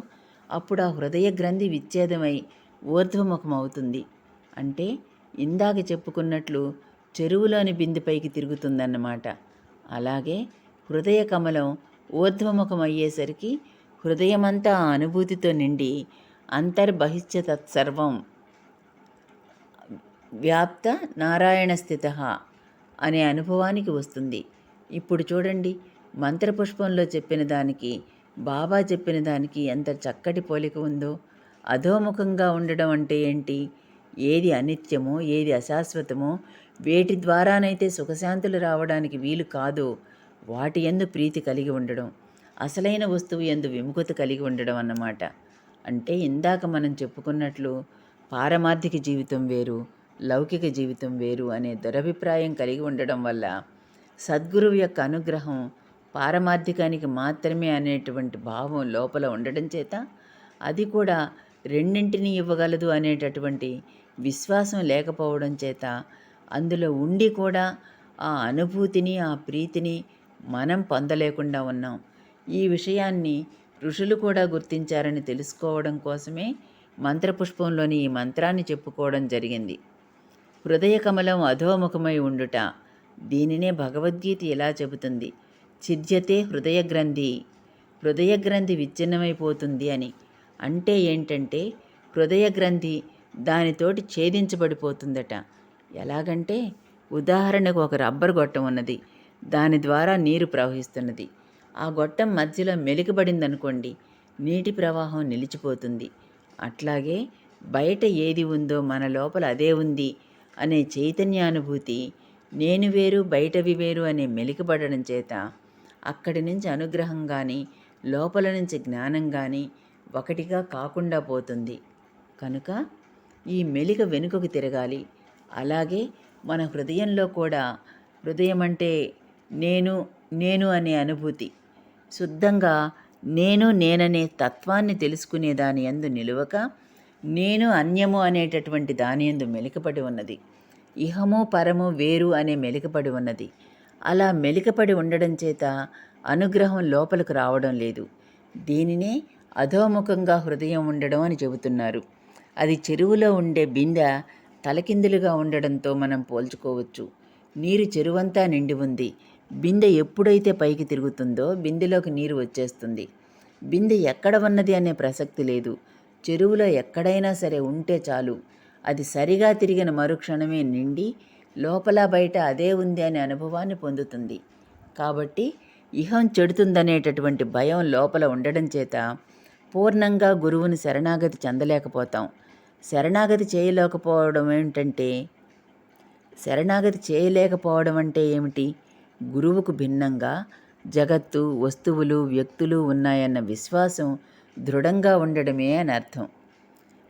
అప్పుడు ఆ హృదయ గ్రంథి విచ్ఛేదమై ఊర్ధ్వముఖం అవుతుంది. అంటే ఇందాక చెప్పుకున్నట్లు చెరువులోని బిందుపైకి తిరుగుతుందన్నమాట. అలాగే హృదయ కమలం ఊర్ధ్వముఖం అయ్యేసరికి హృదయమంతా ఆ అనుభూతితో నిండి అంతర్బహిష్య తత్సర్వం వ్యాప్త నారాయణ స్థిత అనే అనుభవానికి వస్తుంది. ఇప్పుడు చూడండి, మంత్రపుష్పంలో చెప్పిన దానికి బాబా చెప్పిన దానికి ఎంత చక్కటి పోలిక ఉందో. అధోముఖంగా ఉండడం అంటే ఏంటి? ఏది అనిత్యమో, ఏది అశాశ్వతమో, వేటి ద్వారానైతే సుఖశాంతులు రావడానికి వీలు కాదో వాటి యందు ప్రీతి కలిగి ఉండడం, అసలైన వస్తువు యందు విముఖత కలిగి ఉండడం అన్నమాట. అంటే ఇందాక మనం చెప్పుకున్నట్లు పారమార్థిక జీవితం వేరు, లౌకిక జీవితం వేరు అనే దురభిప్రాయం కలిగి ఉండడం వల్ల సద్గురువు యొక్క అనుగ్రహం పారమార్థికానికి మాత్రమే అనేటువంటి భావం లోపల ఉండడం చేత, అది కూడా రెండింటినీ ఇవ్వగలదు అనేటటువంటి విశ్వాసం లేకపోవడం చేత, అందులో ఉండి కూడా ఆ అనుభూతిని, ఆ ప్రీతిని మనం పొందలేకుండా ఉన్నాం. ఈ విషయాన్ని ఋషులు కూడా గుర్తించారని తెలుసుకోవడం కోసమే మంత్రపుష్పంలోని ఈ మంత్రాన్ని చెప్పుకోవడం జరిగింది. హృదయ కమలం అధోముఖమై ఉండుట, దీనినే భగవద్గీత ఇలా చెబుతుంది, ఛిద్యతే హృదయగ్రంథి, హృదయగ్రంథి విచ్ఛిన్నమైపోతుంది అని. అంటే ఏంటంటే హృదయగ్రంథి దానితోటి ఛేదించబడిపోతుందట. ఎలాగంటే ఉదాహరణకు ఒక రబ్బర్ గొట్టం ఉన్నది, దాని ద్వారా నీరు ప్రవహిస్తున్నది. ఆ గొట్టం మధ్యలో మెలికబడిందనుకోండి, నీటి ప్రవాహం నిలిచిపోతుంది. అట్లాగే బయట ఏది ఉందో మన లోపల అదే ఉంది అనే చైతన్యానుభూతి, నేను వేరు బయటవి వేరు అనే మెలికబడడం చేత అక్కడి నుంచి అనుగ్రహం కానీ లోపల నుంచి జ్ఞానం కానీ ఒకటిగా కాకుండా పోతుంది. కనుక ఈ మెలిక వెనుకకు తిరగాలి. అలాగే మన హృదయంలో కూడా, హృదయం అంటే నేను నేను అనే అనుభూతి, శుద్ధంగా నేననే తత్వాన్ని తెలుసుకునే దాని యందు నిలువక నేను అన్యము అనేటటువంటి దాని యందు మెలికపడి ఉన్నది. ఇహము పరము వేరు అనే మెలికపడి ఉన్నది. అలా మెలికపడి ఉండడం చేత అనుగ్రహం లోపలికి రావడం లేదు. దీనినే అధోముఖంగా హృదయం ఉండడం అని చెబుతున్నారు. అది చెరువులో ఉండే బిందె తలకిందులుగా ఉండడంతో మనం పోల్చుకోవచ్చు. నీరు చెరువంతా నిండి ఉంది. బిందె ఎప్పుడైతే పైకి తిరుగుతుందో బిందెలోకి నీరు వచ్చేస్తుంది. బిందె ఎక్కడ ఉన్నది అనే ప్రసక్తి లేదు. చెరువులో ఎక్కడైనా సరే ఉంటే చాలు, అది సరిగా తిరిగిన మరుక్షణమే నిండి లోపల బయట అదే ఉంది అనే అనుభవాన్ని పొందుతుంది. కాబట్టి ఇహం చెడుతుందనేటటువంటి భయం లోపల ఉండడం చేత పూర్ణంగా గురువుని శరణాగతి చెందలేకపోతాం. శరణాగతి చేయలేకపోవడం అంటే ఏమిటి? గురువుకు భిన్నంగా జగత్తు, వస్తువులు, వ్యక్తులు ఉన్నాయన్న విశ్వాసం దృఢంగా ఉండడమే అని అర్థం.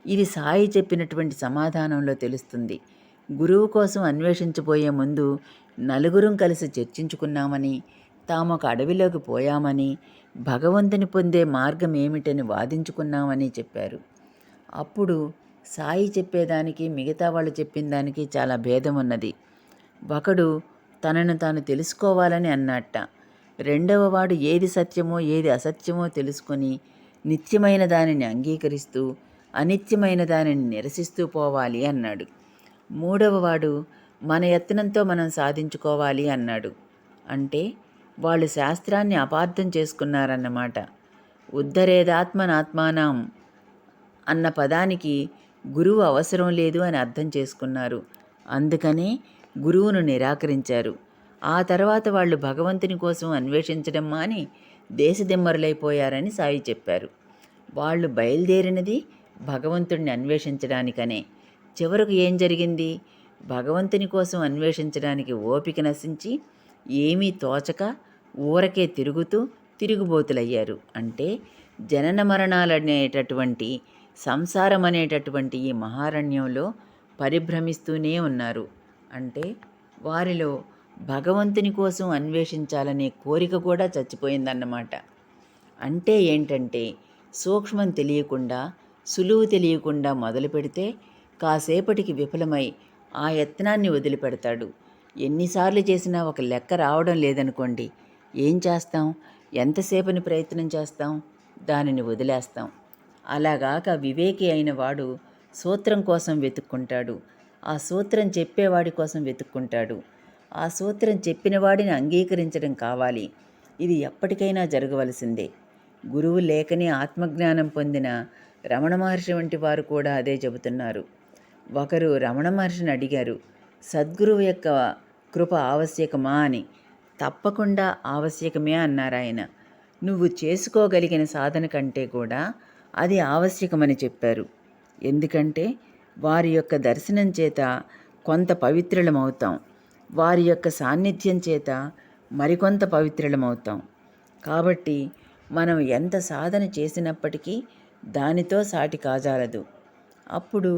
ఇది సాయి చెప్పినటువంటి సమాధానంలో తెలుస్తుంది. గురువు కోసం అన్వేషించబోయే ముందు నలుగురం కలిసి చర్చించుకున్నామని, తాము ఒక అడవిలోకి పోయామని, భగవంతుని పొందే మార్గం ఏమిటని వాదించుకున్నామని చెప్పారు. అప్పుడు సాయి చెప్పేదానికి మిగతా వాళ్ళు చెప్పిన దానికి చాలా భేదం ఉన్నది. ఒకడు తనను తాను తెలుసుకోవాలని అన్నట్ట. రెండవ వాడు ఏది సత్యమో ఏది అసత్యమో తెలుసుకొని నిత్యమైన దానిని అంగీకరిస్తూ అనిత్యమైన దానిని నిరసిస్తూ పోవాలి అన్నాడు. మూడవ వాడు మన యత్నంతో మనం సాధించుకోవాలి అన్నాడు. అంటే వాళ్ళు శాస్త్రాన్ని అపార్థం చేసుకున్నారన్నమాట. ఉద్ధరేదాత్మనాత్మానం అన్న పదానికి గురువు అవసరం లేదు అని అర్థం చేసుకున్నారు. అందుకనే గురువును నిరాకరించారు. ఆ తర్వాత వాళ్ళు భగవంతుని కోసం అన్వేషించడం మాని దేశదిమ్మరులైపోయారని సాయి చెప్పారు. వాళ్ళు బయలుదేరినది భగవంతుడిని అన్వేషించడానికనే. చివరకు ఏం జరిగింది? భగవంతుని కోసం అన్వేషించడానికి ఓపిక నశించి ఏమీ తోచక ఊరకే తిరుగుబోతులయ్యారు. అంటే జనన మరణాలనేటటువంటి సంసారం అనేటటువంటి ఈ మహారణ్యంలో పరిభ్రమిస్తూనే ఉన్నారు. అంటే వారిలో భగవంతుని కోసం అన్వేషించాలనే కోరిక కూడా చచ్చిపోయిందన్నమాట. అంటే ఏంటంటే సూక్ష్మం తెలియకుండా, సులువు తెలియకుండా మొదలు పెడితే కాసేపటికి విఫలమై ఆ యత్నాన్ని వదిలిపెడతాడు. ఎన్నిసార్లు చేసినా ఒక లెక్క రావడం లేదనుకోండి, ఏం చేస్తాం? ఎంతసేపని ప్రయత్నం చేస్తాం? దానిని వదిలేస్తాం. అలాగాక వివేకి అయిన వాడు సూత్రం కోసం వెతుక్కుంటాడు. ఆ సూత్రం చెప్పేవాడి కోసం వెతుక్కుంటాడు. ఆ సూత్రం చెప్పిన వాడిని అంగీకరించడం కావాలి. ఇది ఎప్పటికైనా జరగవలసిందే. గురువు లేకనే ఆత్మజ్ఞానం పొందిన రమణ మహర్షి వంటి వారు కూడా అదే చెబుతున్నారు. ఒకరు రమణ మహర్షిని అడిగారు, సద్గురువు యొక్క కృప ఆవశ్యకమా అని. తప్పకుండా ఆవశ్యకమే అన్నారాయన. నువ్వు చేసుకోగలిగిన సాధన కంటే కూడా అది ఆవశ్యకమని చెప్పారు. ఎందుకంటే వారి యొక్క దర్శనం చేత కొంత పవిత్రులమవుతాం, వారి యొక్క సాన్నిధ్యం చేత మరికొంత పవిత్రులమవుతాం. కాబట్టి మనం ఎంత సాధన చేసినప్పటికీ దానితో సాటి కాజాలదు. అప్పుడు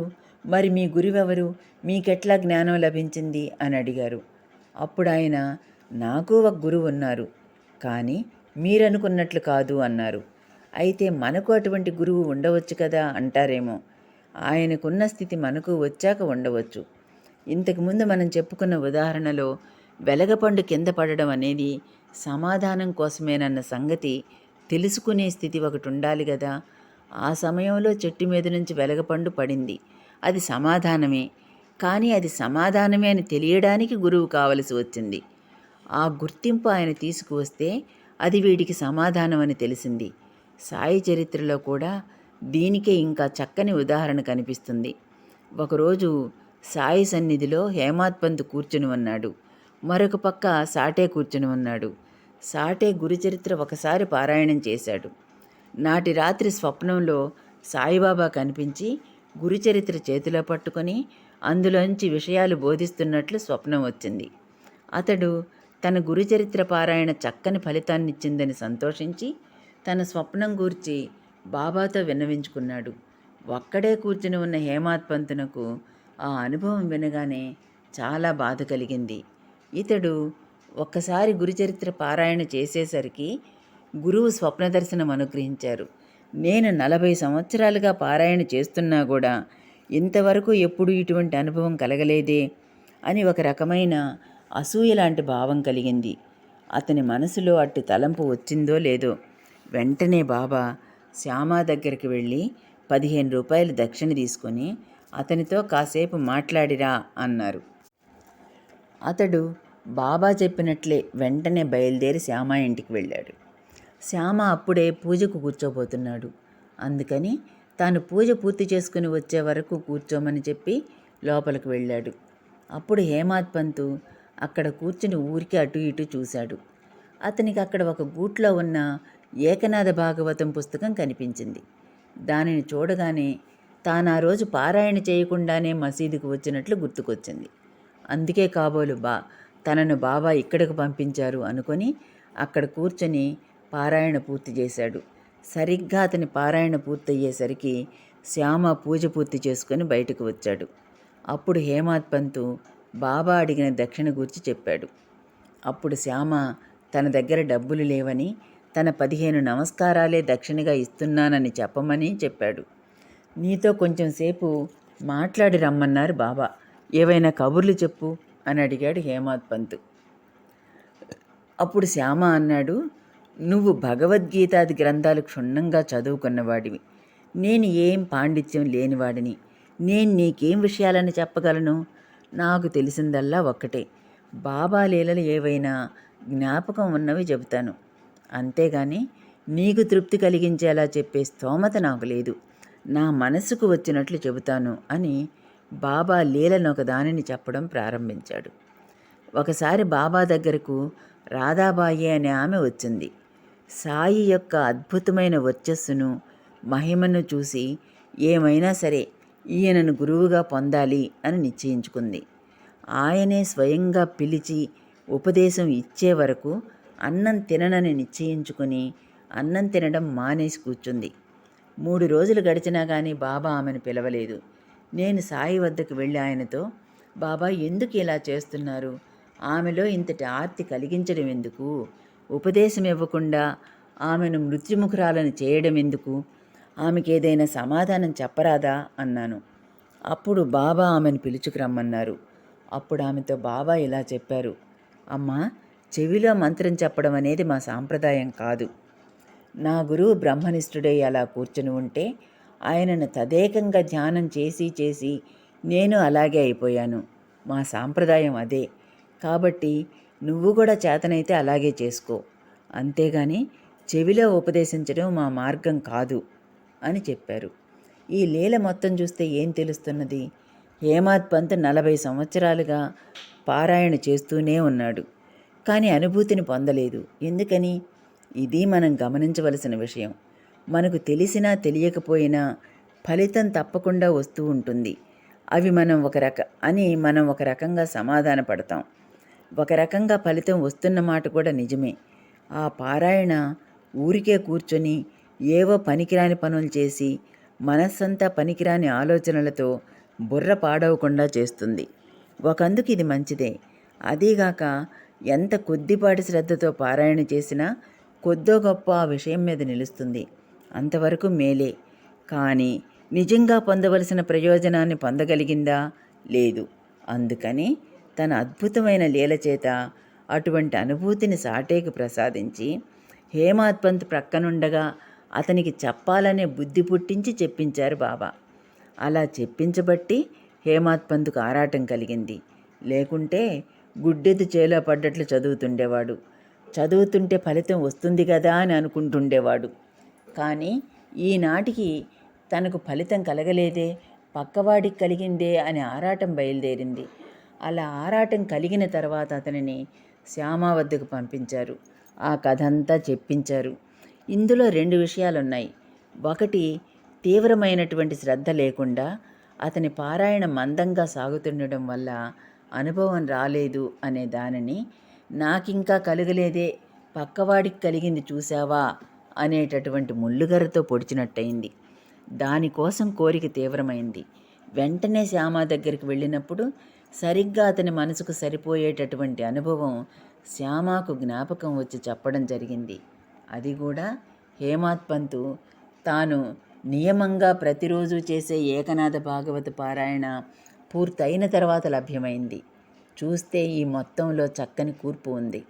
మరి మీ గురువెవరు, మీకెట్లా జ్ఞానం లభించింది అని అడిగారు. అప్పుడు ఆయన, నాకు ఒక గురువు ఉన్నారు, కానీ మీరనుకున్నట్లు కాదు అన్నారు. అయితే మనకు అటువంటి గురువు ఉండవచ్చు కదా అంటారేమో. ఆయనకున్న స్థితి మనకు వచ్చాక ఉండవచ్చు. ఇంతకుముందు మనం చెప్పుకున్న ఉదాహరణలో వెలగపండు కింద పడడం అనేది సమాధానం కోసమేనన్న సంగతి తెలుసుకునే స్థితి ఒకటి ఉండాలి కదా. ఆ సమయంలో చెట్టు మీద నుంచి వెలగపండు పడింది. అది సమాధానమే, కానీ అది సమాధానమే అని తెలియడానికి గురువు కావలసి వచ్చింది. ఆ గుర్తింపు ఆయన తీసుకువస్తే అది వీడికి సమాధానం అని తెలిసింది. సాయి చరిత్రలో కూడా దీనికే ఇంకా చక్కని ఉదాహరణ కనిపిస్తుంది. ఒకరోజు సాయి సన్నిధిలో హేమాద్ పంత్ కూర్చుని ఉన్నాడు. మరొక పక్క సాటే కూర్చుని ఉన్నాడు. సాటే గురుచరిత్ర ఒకసారి పారాయణం చేశాడు. నాటి రాత్రి స్వప్నంలో సాయిబాబా కనిపించి గురుచరిత్ర చేతిలో పట్టుకొని అందులోంచి విషయాలు బోధిస్తున్నట్లు స్వప్నం వచ్చింది. అతడు తన గురుచరిత్ర పారాయణ చక్కని ఫలితాన్నిచ్చిందని సంతోషించి తన స్వప్నం గూర్చి బాబాతో విన్నవించుకున్నాడు. ఒక్కడే కూర్చుని ఉన్న హేమాద్ పంతునకు ఆ అనుభవం వినగానే చాలా బాధ కలిగింది. ఇతడు ఒక్కసారి గురుచరిత్ర పారాయణ చేసేసరికి గురువు స్వప్న దర్శనం అనుగ్రహించారు. నేను 40 సంవత్సరాలుగా పారాయణ చేస్తున్నా కూడా ఇంతవరకు ఎప్పుడూ ఇటువంటి అనుభవం కలగలేదే అని ఒక రకమైన అసూయ లాంటి భావం కలిగింది. అతని మనసులో అట్టి తలంపు వచ్చిందో లేదో వెంటనే బాబా శ్యామ దగ్గరికి వెళ్ళి 15 రూపాయలు దక్షిణ తీసుకొని అతనితో కాసేపు మాట్లాడిరా అన్నారు. అతడు బాబా చెప్పినట్లే వెంటనే బయలుదేరి శ్యామ ఇంటికి వెళ్ళాడు. శ్యామ అప్పుడే పూజకు కూర్చోబోతున్నాడు. అందుకని తాను పూజ పూర్తి చేసుకుని వచ్చే వరకు కూర్చోమని చెప్పి లోపలికి వెళ్ళాడు. అప్పుడు హేమాద్ పంతు అక్కడ కూర్చుని ఊరికి అటు ఇటు చూశాడు. అతనికి అక్కడ ఒక గూట్లో ఉన్న ఏకనాథ భాగవతం పుస్తకం కనిపించింది. దానిని చూడగానే తాను ఆ రోజు పారాయణ చేయకుండానే మసీదుకు వచ్చినట్లు గుర్తుకొచ్చింది. అందుకే కాబోలు తనను బాబా ఇక్కడికి పంపించారు అనుకొని అక్కడ కూర్చొని పారాయణ పూర్తి చేశాడు. సరిగ్గా అతని పారాయణ పూర్తయ్యేసరికి శ్యామ పూజ పూర్తి చేసుకొని బయటకు వచ్చాడు. అప్పుడు హేమాద్ పంతు బాబా అడిగిన దక్షిణ గూర్చి చెప్పాడు. అప్పుడు శ్యామ తన దగ్గర డబ్బులు లేవని తన 15 నమస్కారాలే దక్షిణగా ఇస్తున్నానని చెప్పమని చెప్పాడు. నీతో కొంచెం సేపు మాట్లాడి రమ్మన్నారు బాబా, ఏవైనా కబుర్లు చెప్పు అని అడిగాడు హేమాద్ పంతు. అప్పుడు శ్యామ అన్నాడు, నువ్వు భగవద్గీతాది గ్రంథాలు క్షుణ్ణంగా చదువుకున్నవాడివి, నేను ఏం పాండిత్యం లేనివాడిని, నేను నీకేం విషయాలని చెప్పగలను? నాకు తెలిసిందల్లా ఒక్కటే, బాబా లీలలు ఏవైనా జ్ఞాపకం ఉన్నవి చెబుతాను, అంతేగాని నీకు తృప్తి కలిగించేలా చెప్పే స్తోమత నాకు లేదు, నా మనసుకు వచ్చినట్లు చెబుతాను అని బాబా లీలను ఒకదానిని చెప్పడం ప్రారంభించాడు. ఒకసారి బాబా దగ్గరకు రాధాబాయి అనే ఆమె వచ్చింది. సాయి యొక్క అద్భుతమైన వర్చస్సును మహిమను చూసి ఏమైనా సరే ఈయనను గురువుగా పొందాలి అని నిశ్చయించుకుంది. ఆయనే స్వయంగా పిలిచి ఉపదేశం ఇచ్చే వరకు అన్నం తిననని నిశ్చయించుకుని అన్నం తినడం మానేసి కూర్చుంది. 3 రోజులు గడిచినా కానీ బాబా ఆమెను పిలవలేదు. నేను సాయి వద్దకు వెళ్ళి ఆయనతో, బాబా ఎందుకు ఇలా చేస్తున్నారు, ఆమెలో ఇంతటి ఆర్తి కలిగించడం ఎందుకు, ఉపదేశం ఇవ్వకుండా ఆమెను మృత్యుముఖురాలను చేయడం ఎందుకు, ఆమెకి ఏదైనా సమాధానం చెప్పరాదా అన్నాను. అప్పుడు బాబా ఆమెను పిలుచుకురమ్మన్నారు. అప్పుడు ఆమెతో బాబా ఇలా చెప్పారు, అమ్మా, చెవిలో మంత్రం చెప్పడం అనేది మా సాంప్రదాయం కాదు. నా గురువు బ్రహ్మనిష్ఠుడై అలా కూర్చుని ఉంటే ఆయనను తదేకంగా ధ్యానం చేసి చేసి నేను అలాగే అయిపోయాను. మా సాంప్రదాయం అదే. కాబట్టి నువ్వు కూడా చేతనైతే అలాగే చేసుకో, అంతేగాని చెవిలో ఉపదేశించడం మా మార్గం కాదు అని చెప్పారు. ఈ లీల మొత్తం చూస్తే ఏం తెలుస్తున్నది? హేమాద్ పంత్ 40 సంవత్సరాలుగా పారాయణ చేస్తూనే ఉన్నాడు, కానీ అనుభూతిని పొందలేదు. ఎందుకని? ఇది మనం గమనించవలసిన విషయం. మనకు తెలిసినా తెలియకపోయినా ఫలితం తప్పకుండా వస్తూ ఉంటుంది. అవి మనం ఒక రకంగా సమాధాన పడతాం. ఒక రకంగా ఫలితం వస్తున్న మాట కూడా నిజమే. ఆ పారాయణ ఊరికే కూర్చొని ఏవో పనికిరాని పనులు చేసి మనస్సంతా పనికిరాని ఆలోచనలతో బుర్ర పాడవకుండా చేస్తుంది. ఒకందుకు ఇది మంచిదే. అదీగాక ఎంత కొద్దిపాటి శ్రద్ధతో పారాయణ చేసినా కొద్దో గొప్ప ఆ విషయం మీద నిలుస్తుంది. అంతవరకు మేలే. కానీ నిజంగా పొందవలసిన ప్రయోజనాన్ని పొందగలిగిందా? లేదు. అందుకని తన అద్భుతమైన లీల చేత అటువంటి అనుభూతిని సాటేకు ప్రసాదించి హేమాద్ పంత్ ప్రక్కనుండగా అతనికి చెప్పాలనే బుద్ధి పుట్టించి చెప్పించారు బాబా. అలా చెప్పించబట్టి హేమాద్ పంత్కు ఆరాటం కలిగింది. లేకుంటే గుడ్డెద్దు చేలో పడ్డట్లు చదువుతుండేవాడు. చదువుతుంటే ఫలితం వస్తుంది కదా అని అనుకుంటుండేవాడు. కానీ ఈనాటికి తనకు ఫలితం కలగలేదే, పక్కవాడికి కలిగిందే అని ఆరాటం బయలుదేరింది. అలా ఆరాటం కలిగిన తర్వాత అతనిని శ్యామ వద్దకు పంపించారు. ఆ కథంతా చెప్పించారు. ఇందులో 2 విషయాలున్నాయి. ఒకటి, తీవ్రమైనటువంటి శ్రద్ధ లేకుండా అతని పారాయణ మందంగా సాగుతుండడం వల్ల అనుభవం రాలేదు అనే దానిని, నాకింకా కలగలేదే, పక్కవాడికి కలిగింది చూశావా అనేటటువంటి ముళ్ళుగర్రతో పొడిచినట్టయింది. దానికోసం కోరిక తీవ్రమైంది. వెంటనే శ్యామ దగ్గరికి వెళ్ళినప్పుడు సరిగ్గా అతని మనసుకు సరిపోయేటటువంటి అనుభవం శ్యామకు జ్ఞాపకం వచ్చి చెప్పడం జరిగింది. అది కూడా హేమాత్ పంతు తాను నియమంగా ప్రతిరోజు చేసే ఏకనాథ భాగవత పారాయణ పూర్తయిన తర్వాత లభ్యమైంది. చూస్తే ఈ మొత్తంలో చక్కని కూర్పు ఉంది.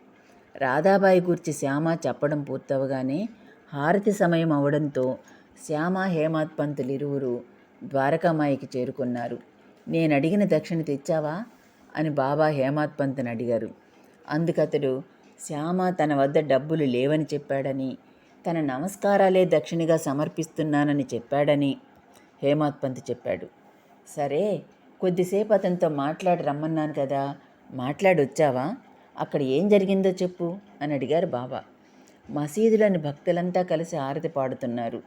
రాధాబాయి గూర్చి శ్యామ చెప్పడం పూర్తవగానే హారతి సమయం అవడంతో శ్యామ, హేమాత్ పంతులిరువురు ద్వారకామాయికి చేరుకున్నారు. నేనడిగిన దక్షిణ తెచ్చావా అని బాబా హేమాత్ పంతుని అడిగారు. అందుకతడు శ్యామ తన వద్ద డబ్బులు లేవని చెప్పాడని, తన నమస్కారాలే దక్షిణగా సమర్పిస్తున్నానని చెప్పాడని హేమాత్ పంత్ చెప్పాడు. సరే, కొద్దిసేపు అతనితో మాట్లాడి రమ్మన్నాను కదా, మాట్లాడొచ్చావా? అక్కడ ఏం జరిగిందో చెప్పు అని అడిగారు బాబా. మసీదులోని భక్తులంతా కలిసి హారతి పాడుతున్నారు.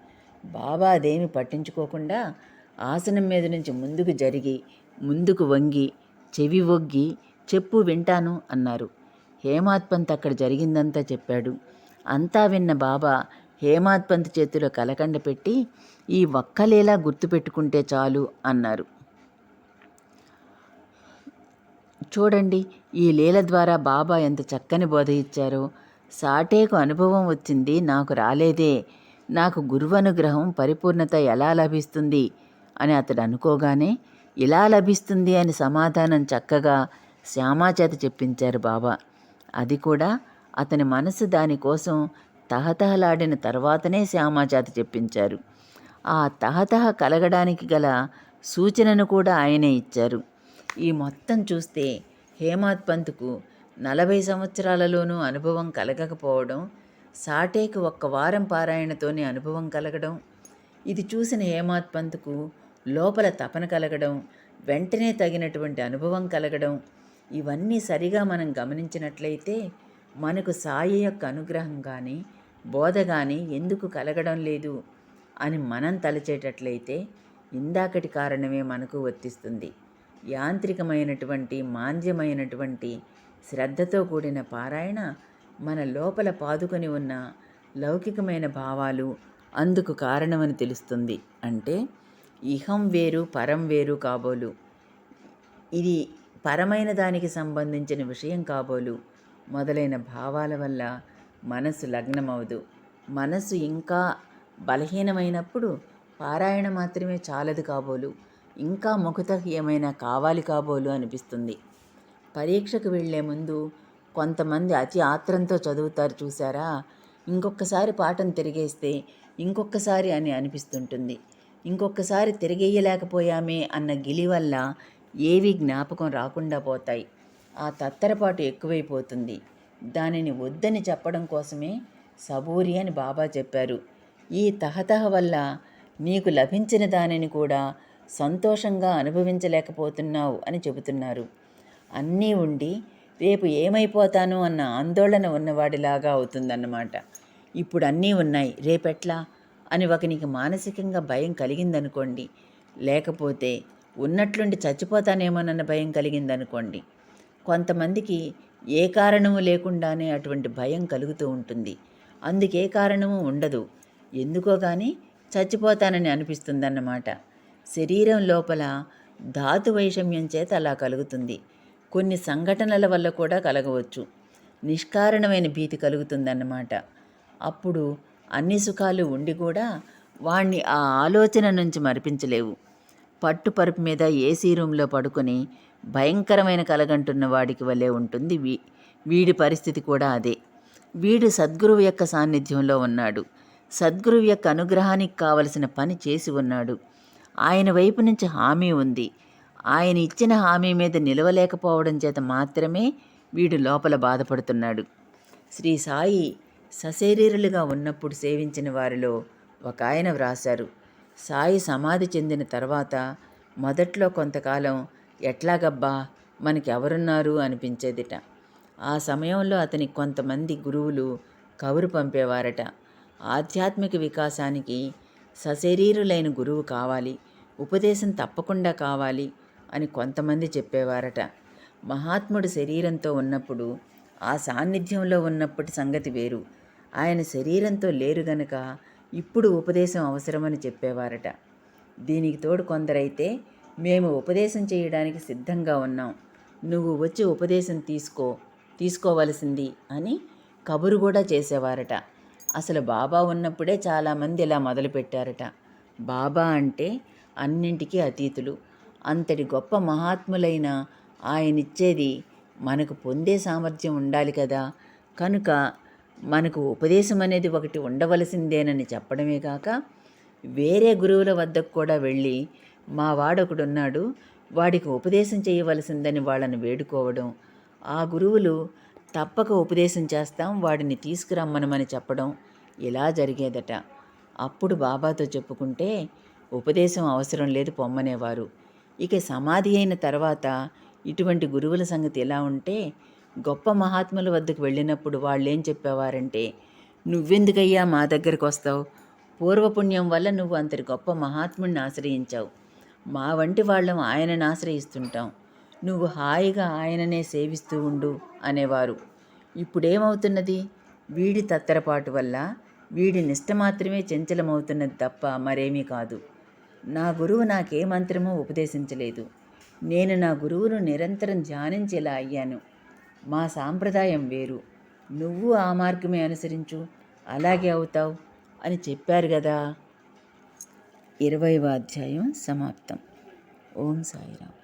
బాబా అదేమి పట్టించుకోకుండా ఆసనం మీద నుంచి ముందుకు జరిగి, ముందుకు వంగి, చెవి ఒగ్గి, చెప్పు వింటాను అన్నారు. హేమాత్ పంత్ అక్కడ జరిగిందంతా చెప్పాడు. అంతా విన్న బాబా హేమాత్ పంత్ చేతిలో కలకండ పెట్టి, ఈ ఒక్కలేలా గుర్తుపెట్టుకుంటే చాలు అన్నారు. చూడండి, ఈ లీల ద్వారా బాబా ఎంత చక్కని బోధ ఇచ్చారో. సాటేకు అనుభవం వచ్చింది, నాకు రాలేదే, నాకు గురువనుగ్రహం పరిపూర్ణత ఎలా లభిస్తుంది అని అతడు అనుకోగానే, ఇలా లభిస్తుంది అని సమాధానం చక్కగా శ్యామా చేత చెప్పించారు బాబా. అది కూడా అతని మనసు దానికోసం తహతహలాడిన తర్వాతనే శ్యామా చేత చెప్పించారు. ఆ తహతహ కలగడానికి గల సూచనను కూడా ఆయనే ఇచ్చారు. ఈ మొత్తం చూస్తే హేమాత్ పంత్కు 40 సంవత్సరాలలోనూ అనుభవం కలగకపోవడం, సాటేకు 1 వారం పారాయణతోనే అనుభవం కలగడం, ఇది చూసిన హేమాత్ పంత్కు లోపల తపన కలగడం, వెంటనే తగినటువంటి అనుభవం కలగడం, ఇవన్నీ సరిగా మనం గమనించినట్లయితే మనకు సాయి యొక్క అనుగ్రహం కానీ బోధ కానీ ఎందుకు కలగడం లేదు అని మనం తలచేటట్లయితే ఇందాకటి కారణమే మనకు వర్తిస్తుంది. యాంత్రికమైనటువంటి, మాంద్యమైనటువంటి శ్రద్ధతో కూడిన పారాయణ మన లోపల పాదుకొని ఉన్న లౌకికమైన భావాలు అందుకు కారణమని తెలుస్తుంది. అంటే ఇహం వేరు, పరం వేరు కాబోలు, ఇది పరమైన దానికి సంబంధించిన విషయం కాబోలు మొదలైన భావాల వల్ల మనసు లగ్నమవదు. మనసు ఇంకా బలహీనమైనప్పుడు పారాయణ మాత్రమే చాలదు కాబోలు, ఇంకా ముఖతహ్యమైన కావాలి కాబోలు అనిపిస్తుంది. పరీక్షకు వెళ్లే ముందు కొంతమంది అతి ఆత్రంతో చదువుతారు చూసారా, ఇంకొకసారి పాఠం తిరిగేస్తే ఇంకొకసారి అని అనిపిస్తుంటుంది. ఇంకొకసారి తిరిగేయలేకపోయామే అన్న గిలి వల్ల ఏవి జ్ఞాపకం రాకుండా పోతాయి. ఆ తత్తరపాటు ఎక్కువైపోతుంది. దానిని వద్దని చెప్పడం కోసమే సబూరి అని బాబా చెప్పారు. ఈ తహతహ వల్ల నీకు లభించిన దానిని కూడా సంతోషంగా అనుభవించలేకపోతున్నావు అని చెబుతున్నారు. అన్నీ ఉండి రేపు ఏమైపోతాను అన్న ఆందోళన ఉన్నవాడిలాగా అవుతుందన్నమాట. ఇప్పుడు అన్నీ ఉన్నాయి, రేపెట్లా అని ఒకనికి మానసికంగా భయం కలిగిందనుకోండి, లేకపోతే ఉన్నట్లుండి చచ్చిపోతానేమోనన్న భయం కలిగిందనుకోండి. కొంతమందికి ఏ కారణము లేకుండానే అటువంటి భయం కలుగుతూ ఉంటుంది. అందుకే కారణము ఉండదు, ఎందుకో కానీ చచ్చిపోతానని అనిపిస్తుందన్నమాట. శరీరం లోపల ధాతు వైషమ్యం చేత అలా కలుగుతుంది. కొన్ని సంఘటనల వల్ల కూడా కలగవచ్చు. నిష్కారణమైన భీతి కలుగుతుందన్నమాట. అప్పుడు అన్ని సుఖాలు ఉండి కూడా వాణ్ణి ఆ ఆలోచన నుంచి మరిపించలేవు. పట్టుపరుపు మీద ఏసీ రూంలో పడుకొని భయంకరమైన కలగంటున్న వాడికి వలె ఉంటుంది వీడి పరిస్థితి కూడా అదే. వీడు సద్గురువు యొక్క సాన్నిధ్యంలో ఉన్నాడు. సద్గురువు యొక్క అనుగ్రహానికి కావలసిన పని చేసి ఉన్నాడు. ఆయన వైపు నుంచి హామీ ఉంది. ఆయన ఇచ్చిన హామీ మీద నిలవలేకపోవడం చేత మాత్రమే వీడు లోపల బాధపడుతున్నాడు. శ్రీ సాయి సశరీరులుగా ఉన్నప్పుడు సేవించిన వారిలో ఒక ఆయన వ్రాశారు, సాయి సమాధి చెందిన తర్వాత మొదట్లో కొంతకాలం ఎట్లాగబ్బా మనకెవరున్నారు అనిపించేదిట. ఆ సమయంలో అతనికి కొంతమంది గురువులు కబురు పంపేవారట. ఆధ్యాత్మిక వికాసానికి సశరీరులైన గురువు కావాలి, ఉపదేశం తప్పకుండా కావాలి అని కొంతమంది చెప్పేవారట. మహాత్ముడు శరీరంతో ఉన్నప్పుడు, ఆ సాన్నిధ్యంలో ఉన్నప్పటి సంగతి వేరు. ఆయన శరీరంతో లేరు గనక ఇప్పుడు ఉపదేశం అవసరమని చెప్పేవారట. దీనికి తోడు కొందరైతే, మేము ఉపదేశం చేయడానికి సిద్ధంగా ఉన్నాం, నువ్వు వచ్చి ఉపదేశం తీసుకోవలసింది అని కబురు కూడా చేసేవారట. అసలు బాబా ఉన్నప్పుడే చాలామంది ఇలా మొదలుపెట్టారట. బాబా అంటే అన్నింటికీ అతీతులు. అంతటి గొప్ప మహాత్ములైన ఆయనిచ్చేది మనకు పొందే సామర్థ్యం ఉండాలి కదా. కనుక మనకు ఉపదేశం అనేది ఒకటి ఉండవలసిందేనని చెప్పడమే కాక, వేరే గురువుల వద్దకు కూడా వెళ్ళి, మా వాడొకడున్నాడు, వాడికి ఉపదేశం చేయవలసిందని వాళ్ళని వేడుకోవడం, ఆ గురువులు తప్పక ఉపదేశం చేస్తాం, వాడిని తీసుకురమ్మనమని చెప్పడం ఇలా జరిగేదట. అప్పుడు బాబాతో చెప్పుకుంటే ఉపదేశం అవసరం లేదు పొమ్మనేవారు. ఇక సమాధి అయిన తర్వాత ఇటువంటి గురువుల సంగతి ఎలా ఉంటే, గొప్ప మహాత్ముల వద్దకు వెళ్ళినప్పుడు వాళ్ళేం చెప్పేవారంటే, నువ్వెందుకయ్యా మా దగ్గరికి వస్తావు, పూర్వపుణ్యం వల్ల నువ్వు అంతటి గొప్ప మహాత్ముడిని ఆశ్రయించావు, మా వంటి వాళ్ళం ఆయనను ఆశ్రయిస్తుంటాం, నువ్వు హాయిగా ఆయననే సేవిస్తూ ఉండు అనేవారు. ఇప్పుడేమవుతున్నది, వీడి తత్తరపాటు వల్ల వీడి నిష్ట మాత్రమే చంచలమవుతున్నది తప్ప మరేమీ కాదు. నా గురువు నాకే మంత్రమూ ఉపదేశించలేదు, నేను నా గురువును నిరంతరం ధ్యానించేలా అయ్యాను. మా సాంప్రదాయం వేరు, నువ్వు ఆ మార్గమే అనుసరించు, అలాగే అవుతావు అని చెప్పారు కదా. 20వ అధ్యాయం సమాప్తం. ఓం సాయిరామ్.